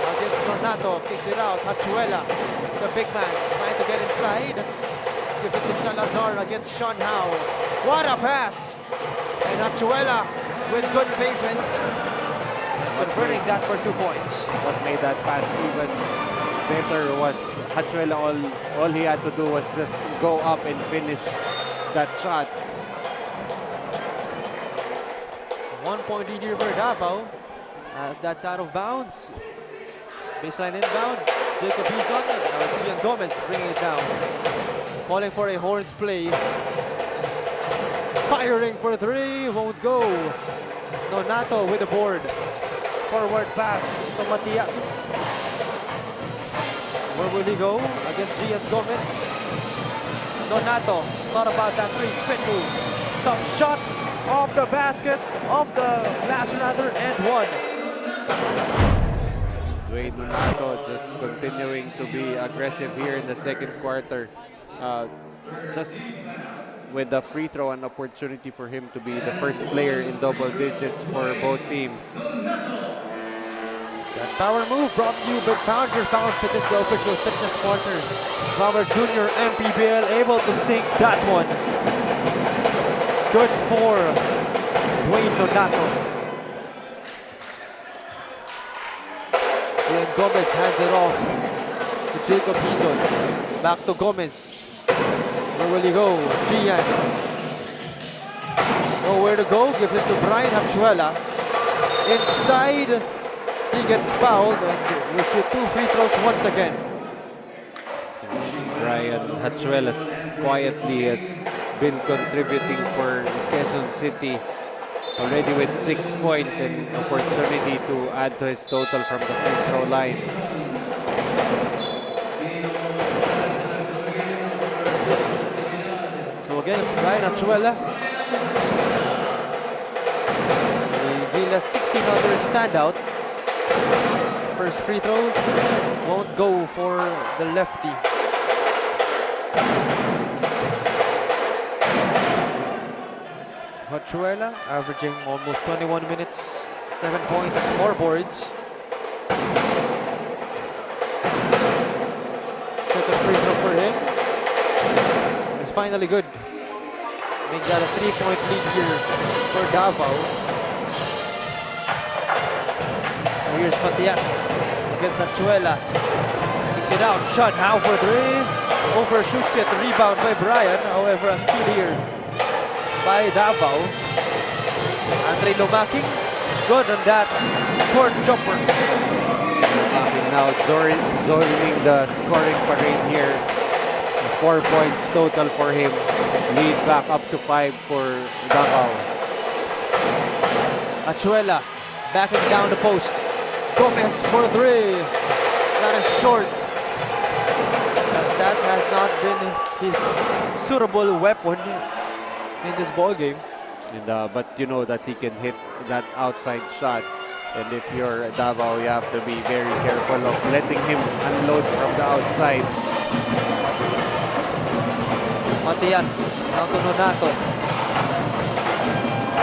Speaker 2: against Donato, kicks it out. Hachuela, the big man, trying to get inside. Gives it to Salazar against Sean Howe. What a pass! And Hachuela with good patience, converting that for 2 points.
Speaker 3: What made that pass even better was Hachuela, all he had to do was just go up and finish that shot.
Speaker 2: 1 point lead here for Davao as that's out of bounds. Baseline inbound, Jacob Bison. Now it's Gian Gomez bringing it down. Calling for a horns play. Firing for 3, won't go. Nonato with the board. Forward pass to Matias. Where will he go? Against Gian Gomez. Nonato thought about that 3 spin move. Tough shot off the basket, off the glass rather, and one.
Speaker 3: Dwayne Nonato just continuing to be aggressive here in the second quarter. Just with the free throw, an opportunity for him to be the first player in double digits for both teams.
Speaker 2: That power move brought to you by Pound Your Pound Fitness, the official fitness partner. Our junior MPBL able to sink that one. Good for Dwayne Nonato. Gian Gomez hands it off to Jacob Bison. Back to Gomez. Where will he go? Gian. Nowhere to go. Gives it to Brian Hachuela. Inside. He gets fouled and we shoot 2 free throws once again.
Speaker 3: Brian Hachuela quietly has been contributing for Quezon City, already with 6 points and opportunity to add to his total from the free throw line.
Speaker 2: So again, it's Brian Achuela. Villa's 16-other standout. First free throw won't go for the lefty. Achuela averaging almost 21 minutes, 7 points, 4 boards. Second free throw for him. It's finally good. Makes that a 3-point lead here for Davao. And here's Matias against Achuela. Kicks it out, shot now for 3. Overshoots it, rebound by Brian. However, a steal here by Davao. Andre Lumaking, good on that short jumper.
Speaker 3: Now joining the scoring parade here. 4 points total for him. Lead back up to 5 for Davao.
Speaker 2: Achuela backing down the post. Gomez for 3. That is short. As that has not been his suitable weapon in this ball game.
Speaker 3: And, but you know that he can hit that outside shot. And if you're Davao, you have to be very careful of letting him unload from the outside.
Speaker 2: Matias, down to Nonato.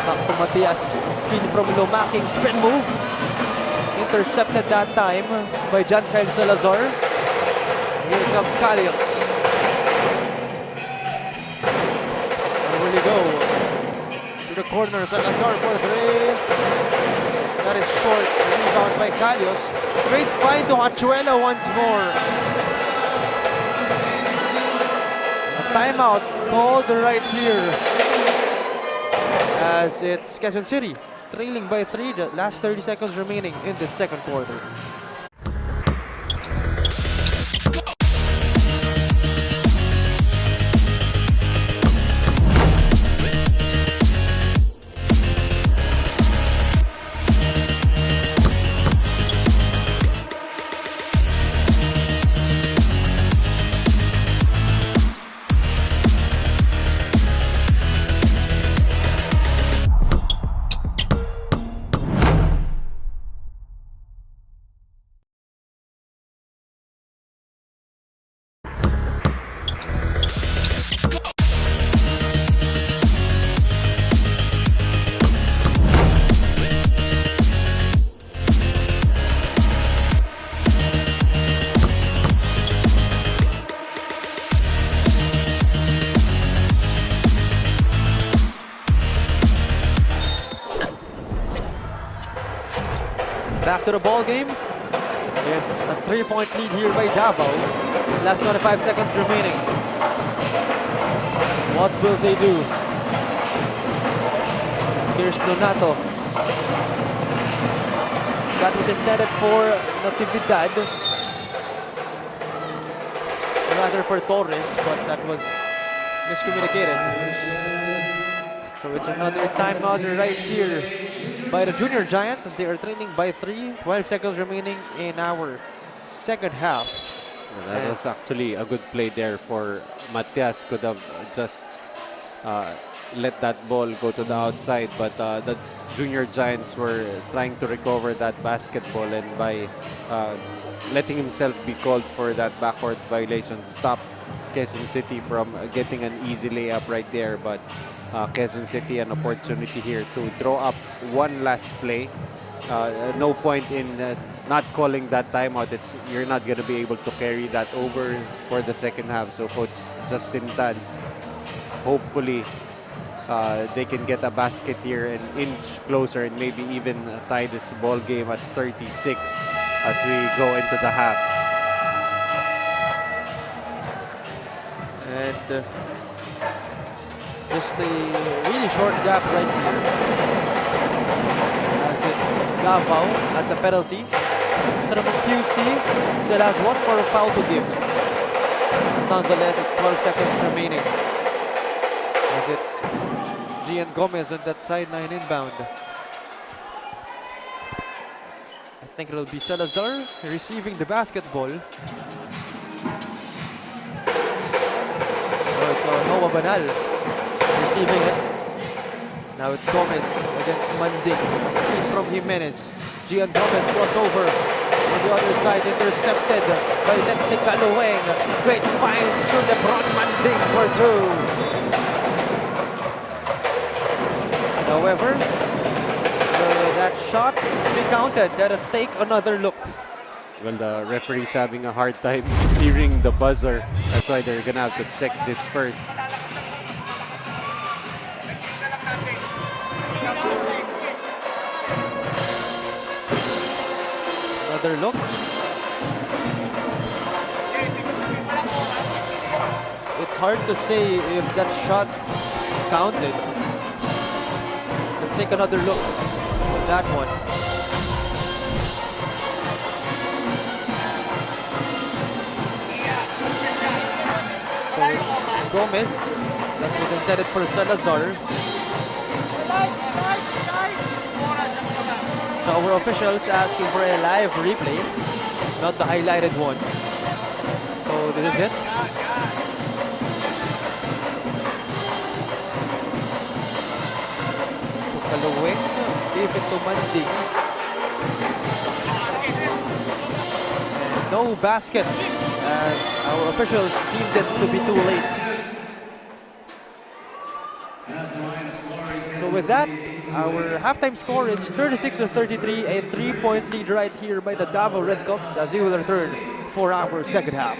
Speaker 2: Back to Matias, screen from Lumaking, spin move. Intercepted that time by John Kyle Salazar. Here comes Calios. Where will he go? To the corner, Salazar for 3. That is short, rebound by Calios. Great find to Achuela once more. Timeout called right here as it's Quezon City trailing by 3, the last 30 seconds remaining in the second quarter. Back to the ball game. It's a 3-point lead here by Davao. Last 25 seconds remaining. What will they do? Here's Donato. That was intended for Natividad. Rather for Torres, but that was miscommunicated. So it's another timeout right here by the Junior Giants as they are trailing by 3. 12 seconds remaining in our second half.
Speaker 3: Well, that was actually a good play there for Matias. Could have just let that ball go to the outside, but the Junior Giants were trying to recover that basketball, and by letting himself be called for that backward violation, stop Quezon City from getting an easy layup right there. But Quezon City an opportunity here to draw up one last play. No point in not calling that timeout. You're not going to be able to carry that over for the second half. So Coach Justin Tan, hopefully they can get a basket here and inch closer and maybe even tie this ball game at 36 as we go into the half.
Speaker 2: And just a really short gap right here as it's Davao at the penalty. QC still has one more foul to give. Nonetheless, it's 12 seconds remaining. as it's Gian Gomez on that sideline inbound. I think it'll be Salazar receiving the basketball. Oh, it's Noah Banal receiving it. Now it's Gomez against Manding. A screen from Jimenez. Gian Gomez crossover. On the other side, intercepted by Lexi Calueng. Great find to LeBron Manding for two. However, that shot be counted. Let us take another look.
Speaker 3: Well, the referee's having a hard time hearing the buzzer. That's why they're gonna have to check this first.
Speaker 2: Another look. It's hard to say if that shot counted. Let's take another look at that one. So it's Gomez. That was intended for Salazar. Our officials asking for a live replay, not the highlighted one. So this is it. So Calueng gave it to Manding. And no basket as our officials deemed it to be too late. So with that, our halftime score is 36-33, a 3-point lead right here by the Davao Red Cubs as we will return for our second half.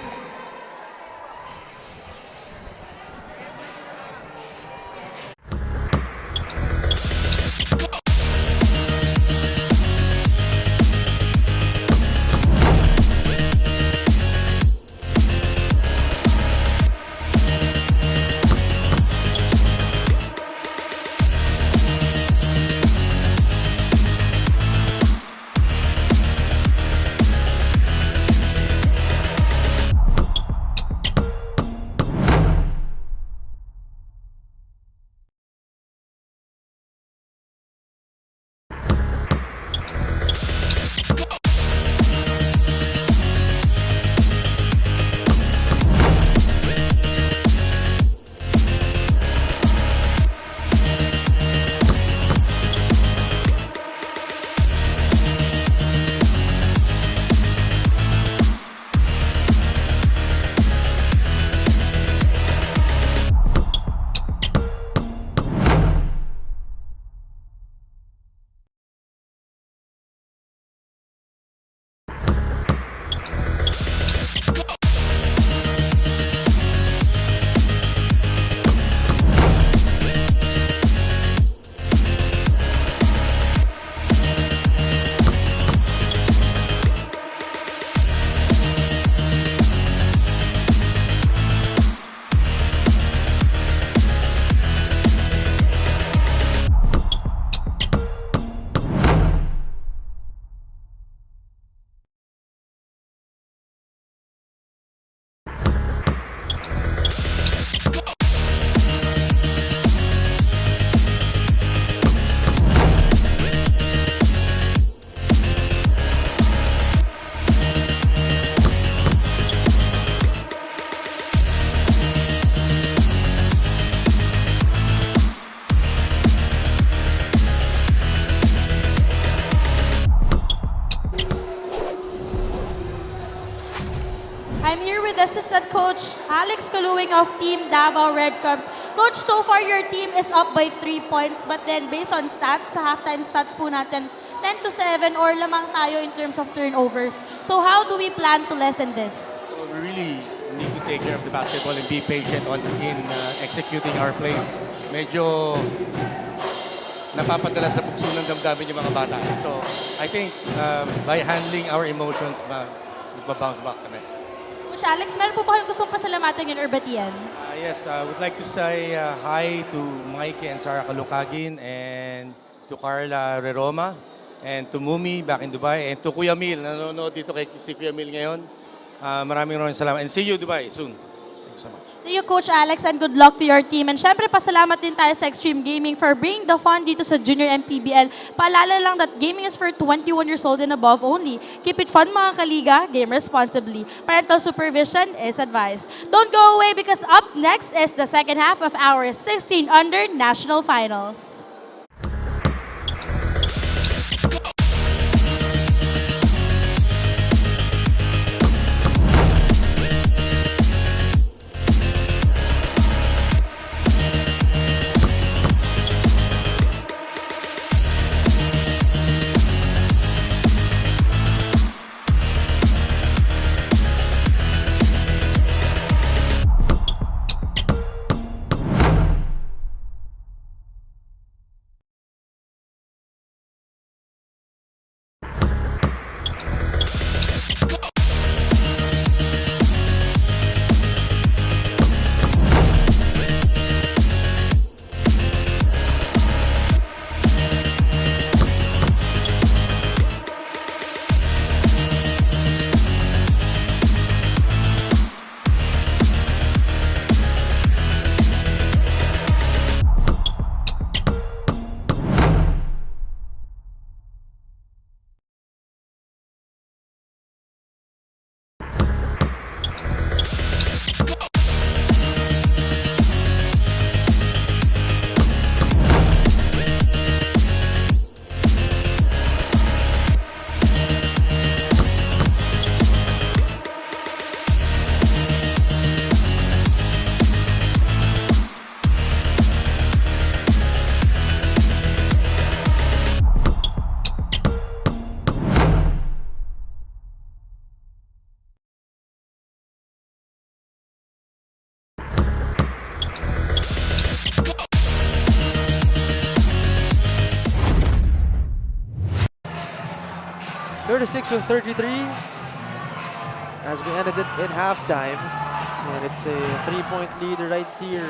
Speaker 5: I'm here with Assistant Coach Alex Calueng of Team Davao Red Cubs. Coach, so far your team is up by 3 points, but then based on stats, sa halftime stats po natin, 10-7 or lamang tayo in terms of turnovers. So how do we plan to lessen this?
Speaker 6: So we really need to take care of the basketball and be patient in executing our plays. Medyo napapadala sa bukso ng damdamin yung mga bata. So I think by handling our emotions, mag-bounce back kami.
Speaker 5: Coach Alex, meron po ba kayong gustong pasalamatan yung Urbatian?
Speaker 6: Yes, I would like to say hi to Mikey and Sarah Kalukagin and to Carla Reroma and to Mumi back in Dubai and to Kuya Mil. Nanonood dito kay si Kuya Mil ngayon. Maraming salamat and see you Dubai soon. you so much.
Speaker 5: Thank you, Coach Alex, and good luck to your team. And syempre, pasalamat din tayo sa Extreme Gaming for bringing the fun dito sa Junior MPBL. Paalala lang that gaming is for 21 years old and above only. Keep it fun, mga kaliga. Game responsibly. Parental supervision is advised. Don't go away because up next is the second half of our 16 Under National Finals.
Speaker 2: (36-33) as we ended it in halftime. And it's a 3-point lead right here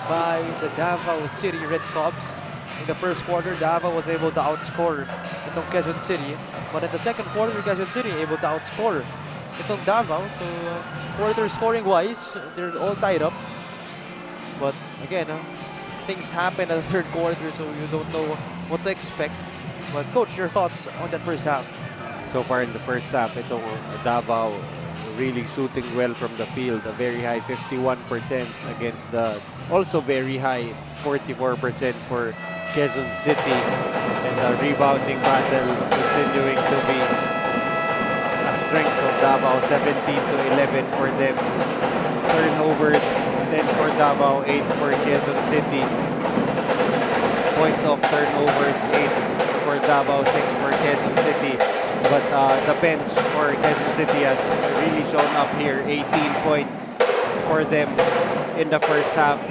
Speaker 2: by the Davao City Red Cubs. In the first quarter, Davao was able to outscore itong Quezon City. But in the second quarter, Quezon City able to outscore itong Davao. So quarter scoring-wise, they're all tied up. But again, things happen at the third quarter, so you don't know what to expect. But Coach, your thoughts on that first half?
Speaker 3: So far in the first half, itong Davao really shooting well from the field. A very high 51% against the also very high 44% for Quezon City. And the rebounding battle continuing to be a strength of Davao. 17-11 for them. Turnovers, 10 for Davao, 8 for Quezon City. Points of turnovers, 8 for Davao, 6 for Quezon City. But the bench for Quezon City has really shown up here. 18 points for them in the first half,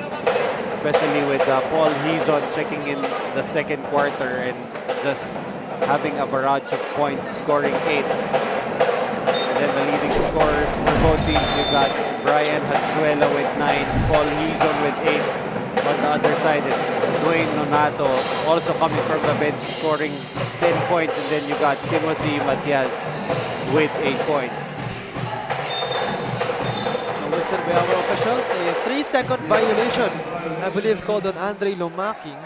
Speaker 3: especially with Paul Hizon checking in the second quarter and just having a barrage of points, scoring 8. And then the leading scorers for both teams, you got Brian Hatzuela with 9, Paul Hizon with 8. On the other side, it's Dwayne Nonato also coming from the bench, scoring 10 points. And then you got Timothy Matias with 8 points.
Speaker 2: A whistle by our officials, a 3-second violation, I believe, called on Andre Lumaking.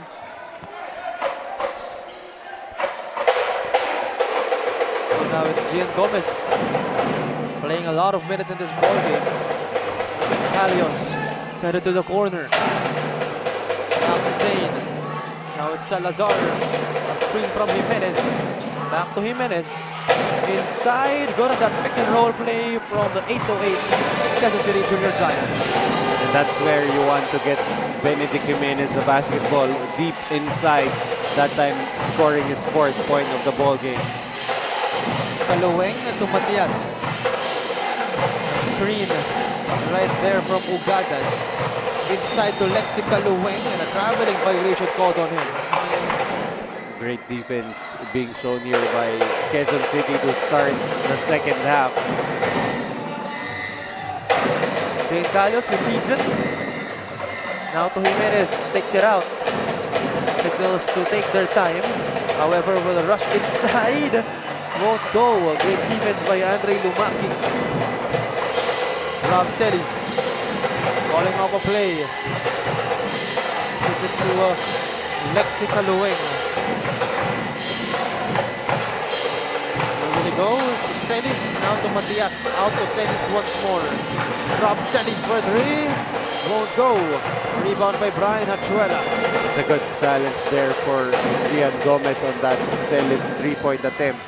Speaker 2: So now it's Gian Gomez playing a lot of minutes in this ball game. Calios headed to the corner. Back to Zane. Now it's Salazar. A screen from Jimenez. Back to Jimenez. Inside. Go to that pick and roll play from the 8-8 Quezon City Junior Giants.
Speaker 3: And that's where you want to get Benedict Jimenez the basketball deep inside. That time scoring his 4th point of the ball game.
Speaker 2: Kaluweng to Matias. A screen right there from Ugadan. Inside to Lexi Kaluweng and a traveling violation called on him.
Speaker 3: Great defense being shown here by Quezon City to start the second half.
Speaker 2: St. Carlos receives it. Now to Jimenez, takes it out. Signals to take their time. However, will rush inside. Won't go. Great defense by Andre Lumaki. Rob Celis Calling off a play. Gives it to Lexi Kaluwing. Where will he go? To Celis, now to Matias. Out to Celis once more. Drop Celis for three. Won't go. Rebound by Brian Hachuela.
Speaker 3: It's a good challenge there for Gian Gomez on that Celis three-point attempt.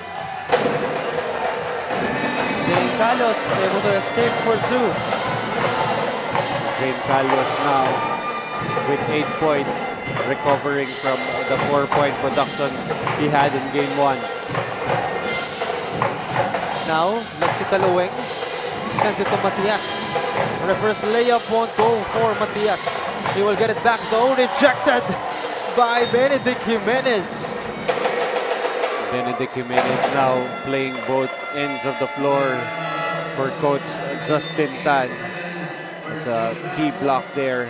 Speaker 2: Zane Carlos able to escape for two.
Speaker 3: Zane Carlos now with 8 points, recovering from the 4-point production he had in game 1.
Speaker 2: Now, Lexi Kaluwing sends it to Matias. Reverse layup won't go for Matias. He will get it back though, rejected by Benedict Jimenez.
Speaker 3: Benedict Jimenez now playing both ends of the floor for Coach Justin Tan. There's a key block there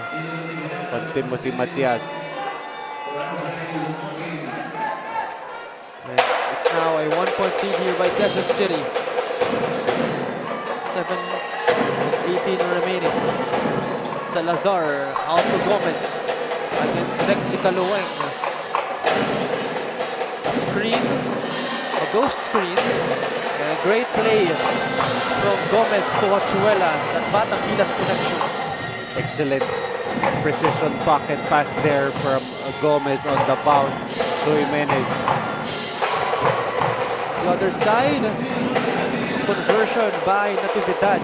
Speaker 3: on Timothy Matias.
Speaker 2: And it's now a 1-point lead here by Quezon City. 7:18 remaining. Salazar out to Gomez against Lexi Kaluwing. A screen, a ghost screen, and a great play from Gomez to Hachuela. That Batang Gilas connection.
Speaker 3: Excellent precision pocket pass there from Gomez on the bounce to Jimenez.
Speaker 2: The other side, conversion by Natividad.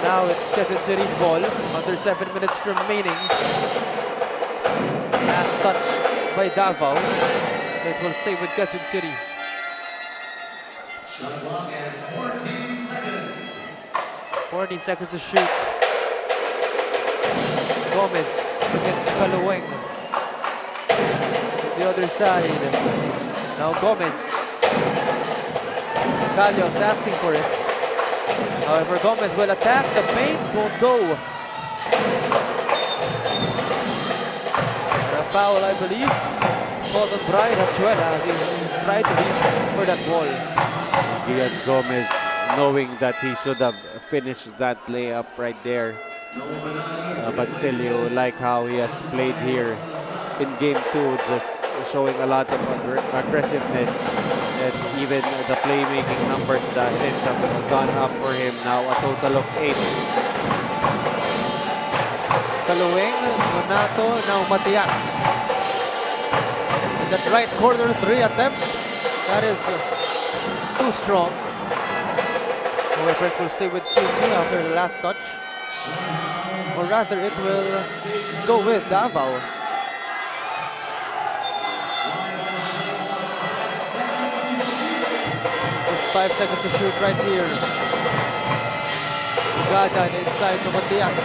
Speaker 2: Now it's Quezon City's ball. Under 7 minutes remaining. Last touch by Davao. It will stay with Quezon City.
Speaker 4: Shot clock at 14 seconds.
Speaker 2: 14 seconds to shoot. Gomez against Kaluwing. The other side. Now Gomez. Calios asking for it. However, Gomez will attack. The paint won't go. And a foul, I believe, called on Brian Hachuela as he tried to reach for that ball.
Speaker 3: Gian Gomez knowing that he should have finished that layup right there. But still, you like how he has played here in game 2, just showing a lot of aggressiveness, and even the playmaking numbers, the assists have gone up for him now, a total of 8.
Speaker 2: Kaluwing, Montano, now Matias. That right corner 3 attempt, that is too strong. However, it will stay with QC after the last touch. Or rather, it will go with Davao. Just 5 seconds to shoot right here. Gadan inside to Matias.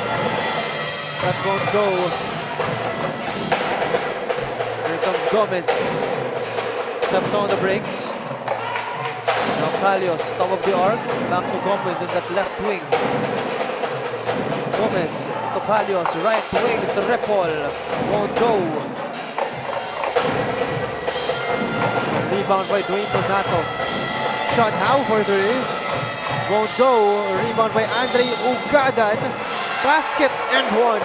Speaker 2: That won't go. Here comes Gomez. Steps on the brakes. Now Calios, top of the arc. Back to Gomez in that left wing. Gomez to Calios, right wing, triple. Won't go. Rebound by Dwayne Montano. Shot how for 3. Won't go. Rebound by Andre Ugadan. Basket and 1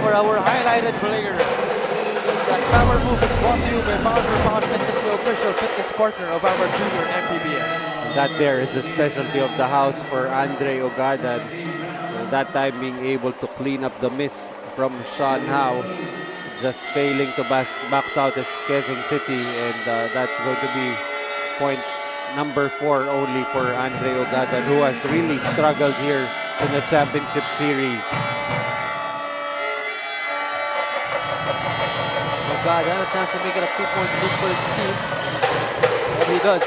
Speaker 2: for our highlighted player. That power move is brought to you by Pound for Pound Fitness, the official fitness partner of our junior MPBL.
Speaker 3: That there is a specialty of the house for Andre Ugadan. That time being able to clean up the miss from Sean Howe. Just failing to box out as Quezon City, and that's going to be point number 4 only for Andre Ugadan, who has really struggled here in the championship series.
Speaker 2: Ugadan, a chance to make it a 2-point lead for his team. And he does.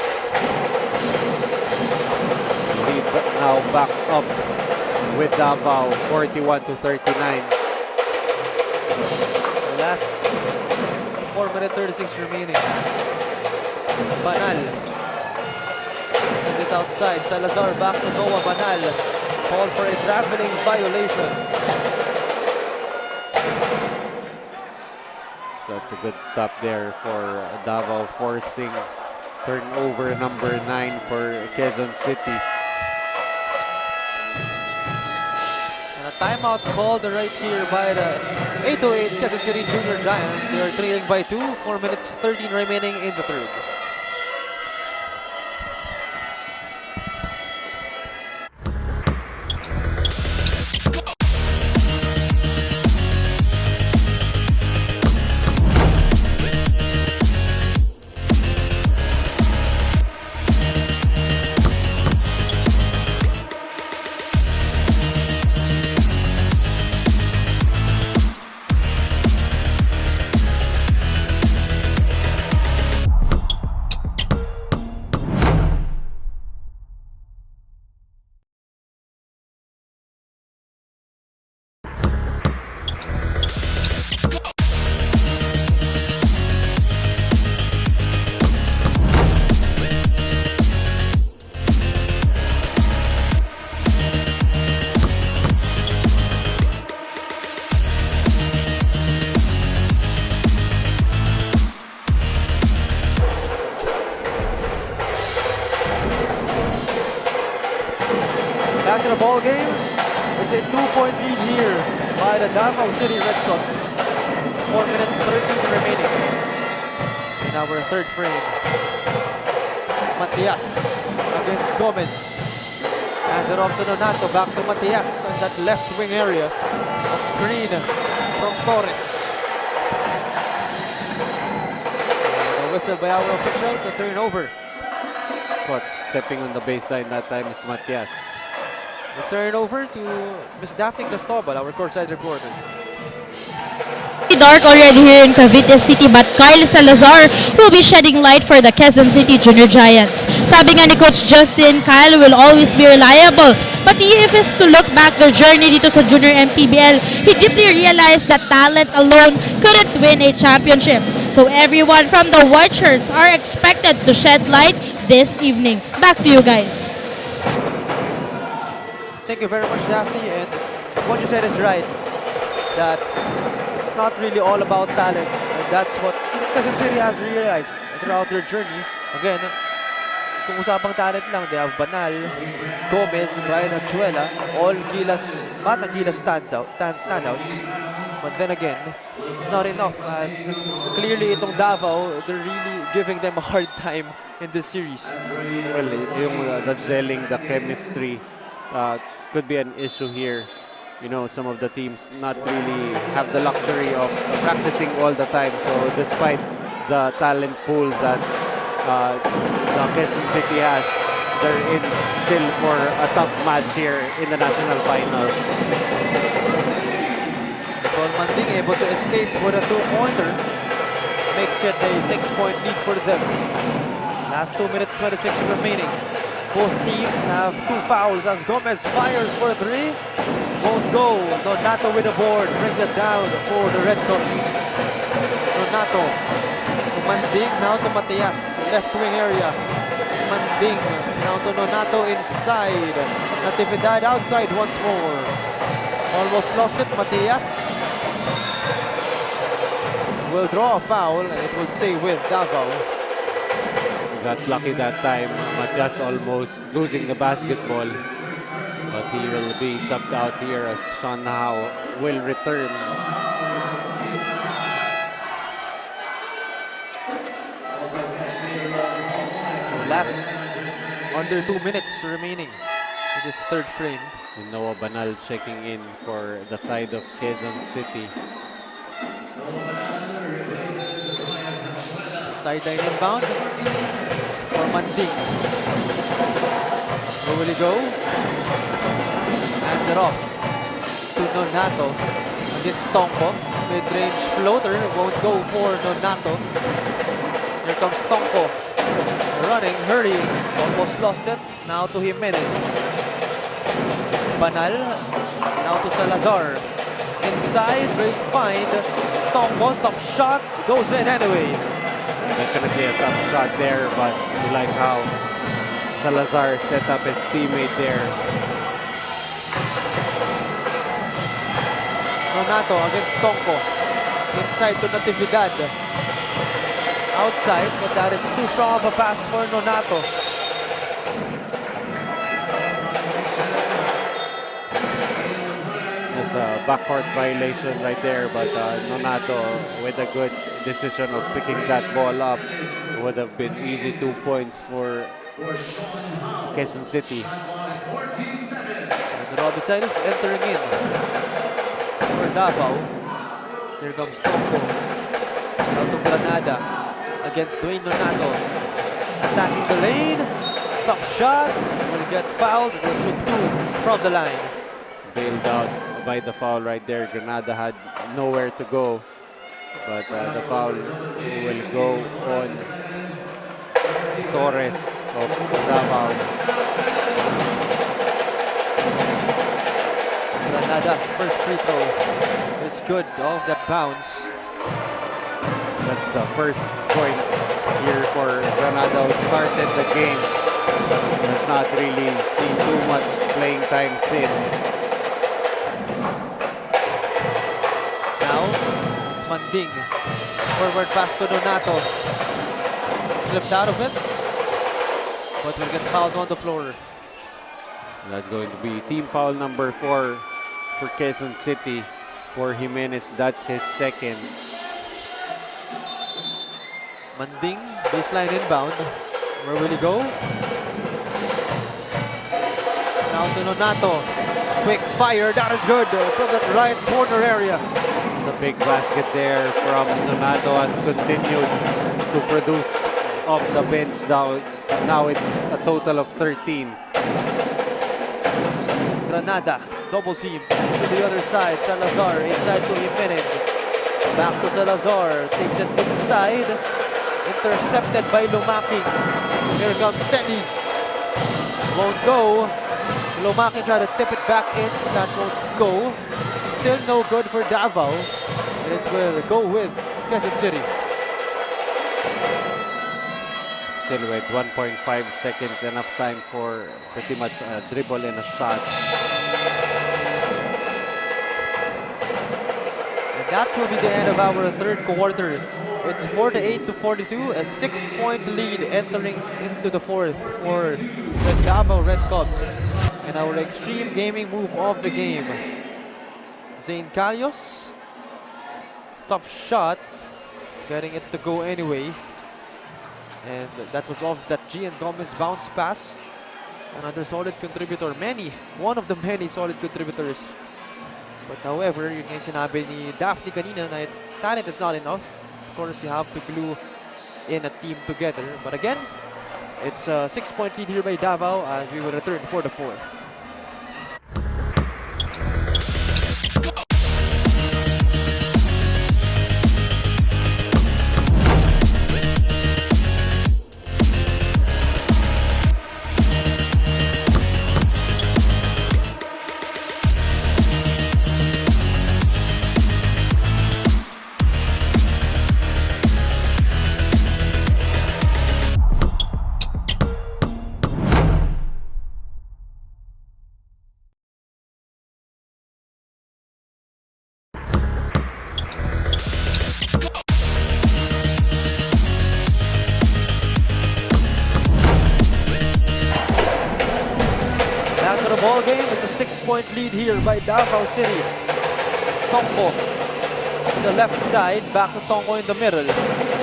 Speaker 3: Lead now back up with Davao, 41-39.
Speaker 2: The last 4 minutes 36 remaining. Banal. Sends it outside. Salazar back to Noah Banal. Call for a traveling violation.
Speaker 3: That's a good stop there for Davao, forcing turnover number 9 for Quezon City.
Speaker 2: timeout called right here by the 808 Quezon City Junior Giants. They are trailing by 2, 4 minutes 13 remaining in the third. Back to the ball game. It's a 2-point lead here by the Davao City Red Cubs. 4 minutes 13 remaining in our third frame. Matias against Gomez. Hands it off to Nonato. Back to Matias on that left wing area. A screen from Torres. And a whistle by our officials. A turnover.
Speaker 3: But stepping on the baseline that time is Matias.
Speaker 2: The turnover to Miss Daphne Cristobal, our courtside reporter.
Speaker 5: Dark already here in Cavite City, but Kyle Salazar will be shedding light for the Quezon City Junior Giants. Sabi nga ni Coach Justin, Kyle will always be reliable. But if is to look back their journey dito sa Junior MPBL, he deeply realized that talent alone couldn't win a championship. So everyone from the white shirts are expected to shed light this evening. Back to you guys.
Speaker 2: Thank you very much, Daphne. And what you said is right, that it's not really all about talent. And that's what Quezon City has realized throughout their journey. Again, kung usapang talent lang, they have Banal, Gomez, Brian Achuela, all batang Gilas standouts. But then again, it's not enough, as clearly itong Davao, they're really giving them a hard time in this series.
Speaker 3: Well, the gelling, the chemistry could be an issue here. You know, some of the teams not really have the luxury of practicing all the time. So despite the talent pool that the Quezon City has, they're in still for a tough match here in the national finals.
Speaker 2: Paul Manding able to escape with a 2-pointer. Makes it a 6-point lead for them. Last 2 minutes 26 remaining. Both teams have 2 fouls as Gomez fires for 3. Won't go. Nonato with the board. Brings it down for the Red Cubs. Nonato to Manding. Now to Matias. Left wing area. Manding. Now to Nonato inside. Natividad outside once more. Almost lost it. Matias will draw a foul and it will stay with Davao.
Speaker 3: Got lucky that time. Matias almost losing the basketball. But he will be subbed out here as Sean Howe will return.
Speaker 2: Last under 2 minutes remaining in this third frame.
Speaker 3: And Noah Banal checking in for the side of Quezon City.
Speaker 2: Sideline inbound for Manding. Where will he go? Hands it off to Nonato against Tongko. Mid-range floater, won't go for Nonato. Here comes Tongko. Running, hurrying, almost lost it. Now to Jimenez. Banal, now to Salazar. Inside, great find. Tongko, tough shot, goes in anyway.
Speaker 3: Definitely a tough shot there, but you like how Salazar set up his teammate there.
Speaker 2: Nonato against Tongko. Inside to Natividad. Outside, but that is too strong of a pass for Nonato.
Speaker 3: a backcourt violation right there, but Nonato with a good decision of picking that ball up would have been easy 2 points for Quezon City.
Speaker 2: And Robinson is entering in for Davao. Here comes Tonko. Out to Granada against Dwayne Nonato. Attacking the lane. Tough shot. Will get fouled. It will shoot 2 from the line.
Speaker 3: Bailed out by the foul right there. Granada had nowhere to go, but the foul will go on Torres of Davao.
Speaker 2: Granada, first free throw is good off that bounce.
Speaker 3: That's the first point here for Granada, who started the game, but has not really seen too much playing time since.
Speaker 2: Now, it's Manding. Forward pass to Donato. Slipped out of it, but will get fouled on the floor.
Speaker 3: That's going to be team foul number 4 for Quezon City. For Jimenez, that's his second.
Speaker 2: Manding, baseline inbound. Where will he go? Now to Donato. Quick fire, that is good from that right corner area.
Speaker 3: It's a big basket there from Nonato, has continued to produce off the bench now with a total of 13.
Speaker 2: Granada, double team to the other side. Salazar inside to Jimenez. Back to Salazar, takes it inside. Intercepted by Lumaking. Here comes Celis. Won't go. Lumaking try to tip it back in. That won't go. Still no good for Davao. And it will go with Quezon City.
Speaker 3: Still with 1.5 seconds, enough time for pretty much a dribble and a shot.
Speaker 2: And that will be the end of our third quarters. It's 48-42, a 6-point lead entering into the fourth for the Davao Red Cubs. And our extreme gaming move of the game. Zane Calios, tough shot, getting it to go anyway. And that was off that Gian Gomez bounce pass. Another solid contributor, one of the many solid contributors. But however, yung sinabi ni Daphne kanina na talent is not enough. Of course, you have to glue in a team together. But again, it's a 6-point lead here by Davao as we will return for the fourth. Ball game. It's a 6-point lead here by Davao City. Tonko to the left side, back to Tonko in the middle.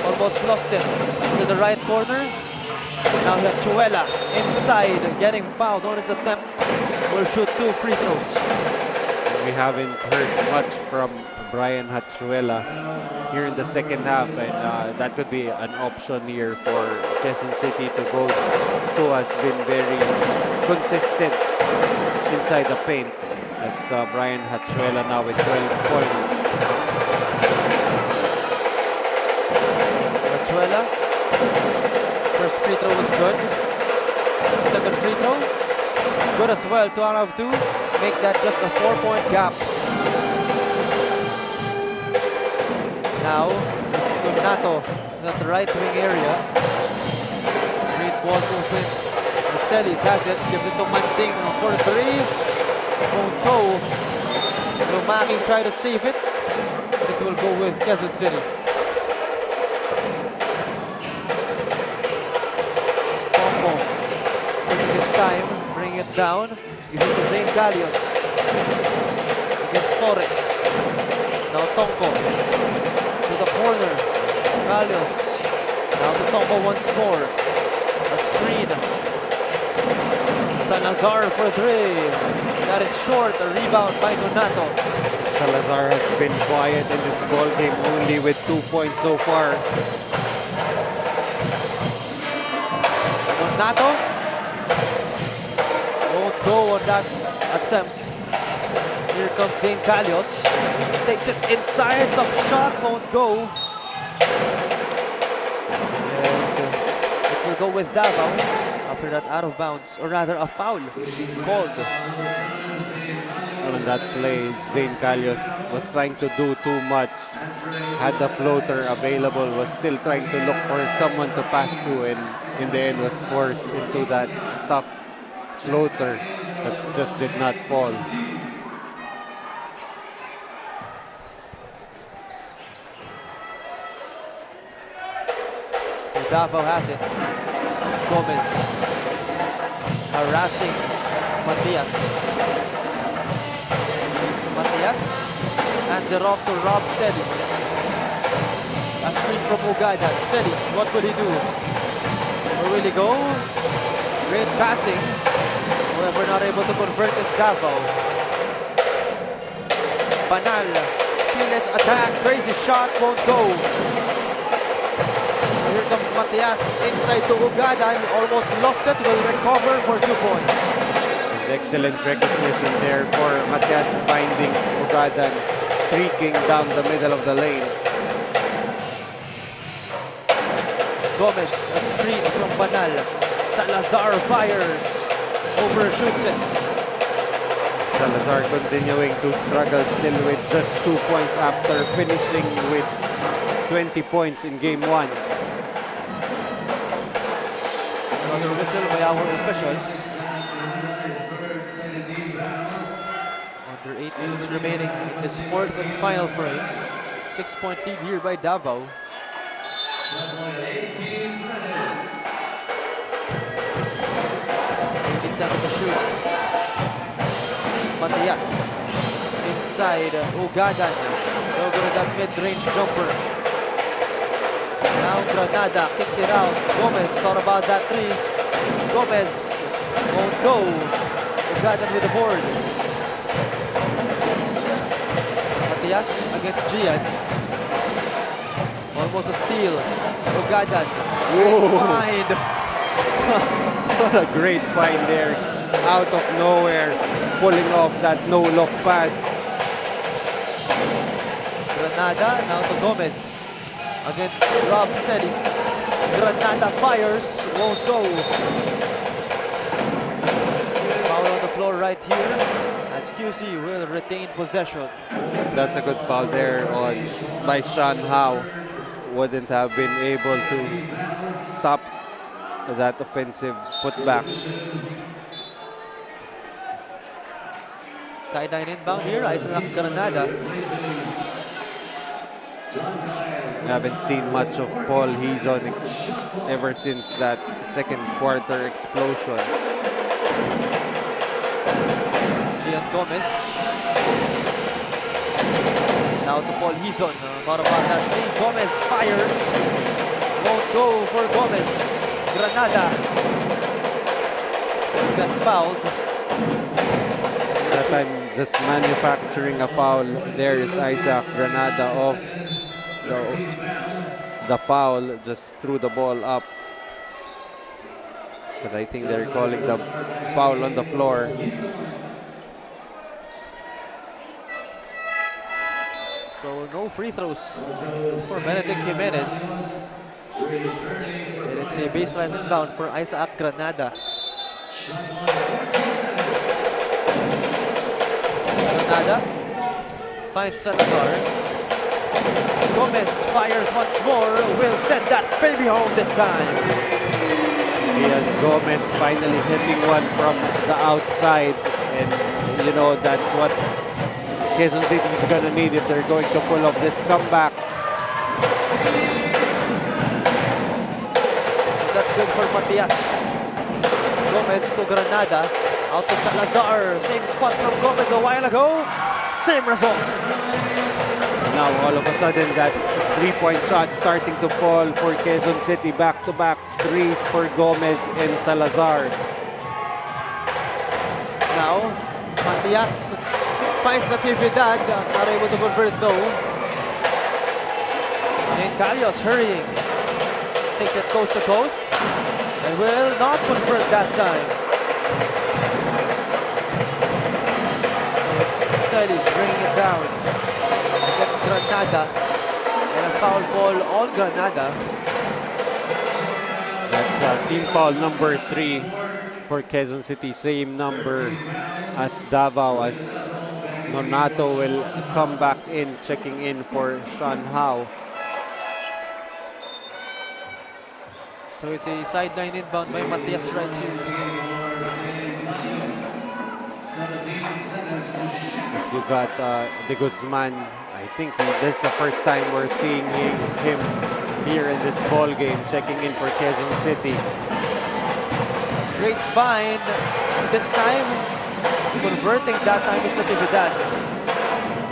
Speaker 2: Almost lost it to the right corner. Now Hachuela inside, getting fouled on his attempt. Will shoot 2 free throws.
Speaker 3: We haven't heard much from Brian Hachuela here in the second half, and that could be an option here for Quezon City to go to. Has been very consistent inside the paint. That's Brian Hachuela now with 12 points.
Speaker 2: Hachuela, first free throw was good. Second free throw, good as well, 2 out of 2. Make that just a 4-point gap. Now, it's Donato at the right wing area. Great ball movement. Celis has it, gives it to Manding for 3. Won't go. Lumaking try to save it. It will go with Quezon City. Combo. Taking his time, bring it down. Give it to Zane Galios. Against Torres. Now Tonko to the corner. Galios. Now to Tonko once more. A screen. Salazar for three. That is short. A rebound by Donato.
Speaker 3: Salazar has been quiet in this ball game, only with 2 points so far.
Speaker 2: Donato won't go on that attempt. Here comes Zane Calios. Takes it inside. The shot won't go. And it will go with Davao after that out of bounds, or rather a foul called.
Speaker 3: On that play, Zane Calios was trying to do too much. Had the floater available, was still trying to look for someone to pass to, and in the end was forced into that tough floater that just did not fall.
Speaker 2: Davao has it. It's Gomez harassing Matias. Matias hands it off to Rob Celis. A screen from Ugada. Celis, what will he do? Where will he go? Great passing. However, not able to convert is Davao. Banal. Fearless attack. Crazy shot. Won't go. Here comes Matias inside to Ugada. Almost lost it. Will recover for 2 points.
Speaker 3: And excellent recognition there for Matias, finding Ugada streaking down the middle of the lane.
Speaker 2: Gomez, a screen from Banal. Salazar fires. Overshoots it.
Speaker 3: Salazar continuing to struggle still with just 2 points after finishing with 20 points in game 1.
Speaker 2: Another whistle by our officials. Under 8 minutes remaining in this fourth and final frame. 6-point lead here by Davao. 18 seconds to shoot. Matias inside Ugadan. No good at that mid-range jumper. Now Granada kicks it out. Gomez thought about that three. Gomez won't go. Ugadan with the board. Matias against Gian. Almost a steal. Ugadan. Great find.
Speaker 3: What a great find there. Out of nowhere, pulling off that no-look pass.
Speaker 2: Granada now to Gomez against Rob Celis. Granada fires, won't go. Foul on the floor right here as QC will retain possession.
Speaker 3: That's a good foul there by Sean Howe. Wouldn't have been able to stop that offensive putback.
Speaker 2: Sideline inbound here, Isaac Granada.
Speaker 3: Haven't seen much of Paul Hizon ever since that second quarter explosion.
Speaker 2: Gian Gomez. Now to Paul Hizon. Thought about that three. Gomez fires. Won't go for Gomez. Granada. Got fouled.
Speaker 3: That time just manufacturing a foul. There is Isaac Granada off the foul, just threw the ball up. But I think they're calling the foul on the floor.
Speaker 2: So no free throws for Benedict Jimenez. And it's a baseline inbound for Isaac Granada. Granada finds Salazar. Gomez fires once more. Will send that baby home this time.
Speaker 3: And Gomez finally hitting one from the outside. And you know, that's what Quezon City is going to need if they're going to pull off this comeback.
Speaker 2: That's good for Matias. Gomez to Granada. Out to Salazar. Same spot from Gomez a while ago. Same result.
Speaker 3: Now all of a sudden that three-point shot starting to fall for Quezon City. Back-to-back threes for Gomez and Salazar.
Speaker 2: Now, Matias finds Natividad, not able to convert though. St. Calios hurrying. Takes it coast to coast and will not convert that time. Celis bringing it down. Gets Granada and a foul ball on Granada.
Speaker 3: That's team foul number 3 for Quezon City. Same number as Davao, as Nonato will come back in, checking in for Sean Howe.
Speaker 2: So it's a sideline inbound by Matias right here.
Speaker 3: As you got De Guzman, I think this is the first time we're seeing him here in this ball game, checking in for Quezon City.
Speaker 2: Great find. This time, converting that time is Natividad.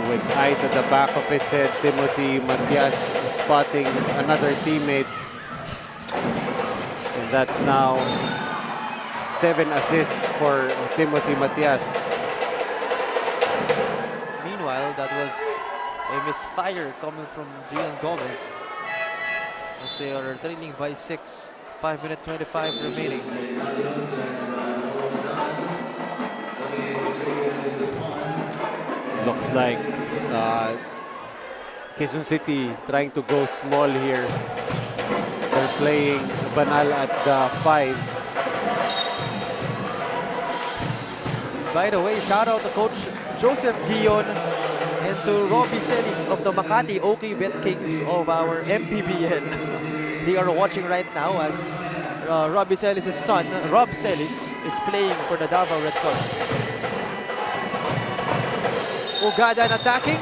Speaker 3: With eyes at the back of his head, Timothy Matias spotting another teammate. And that's now 7 assists for Timothy Matias.
Speaker 2: Meanwhile, that was a misfire coming from Gian Gomez as they are trailing by 6. 5 minutes 25 remaining.
Speaker 3: Looks like Quezon City trying to go small here. They're playing Banal at the 5.
Speaker 2: By the way, shout out to Coach Joseph Guion and to Robbie Celis of the Makati OK Bet Kings of our MPBL. They are watching right now as Robbie Celis' son, Rob Celis, is playing for the Davao Red Cubs. Ugadan attacking,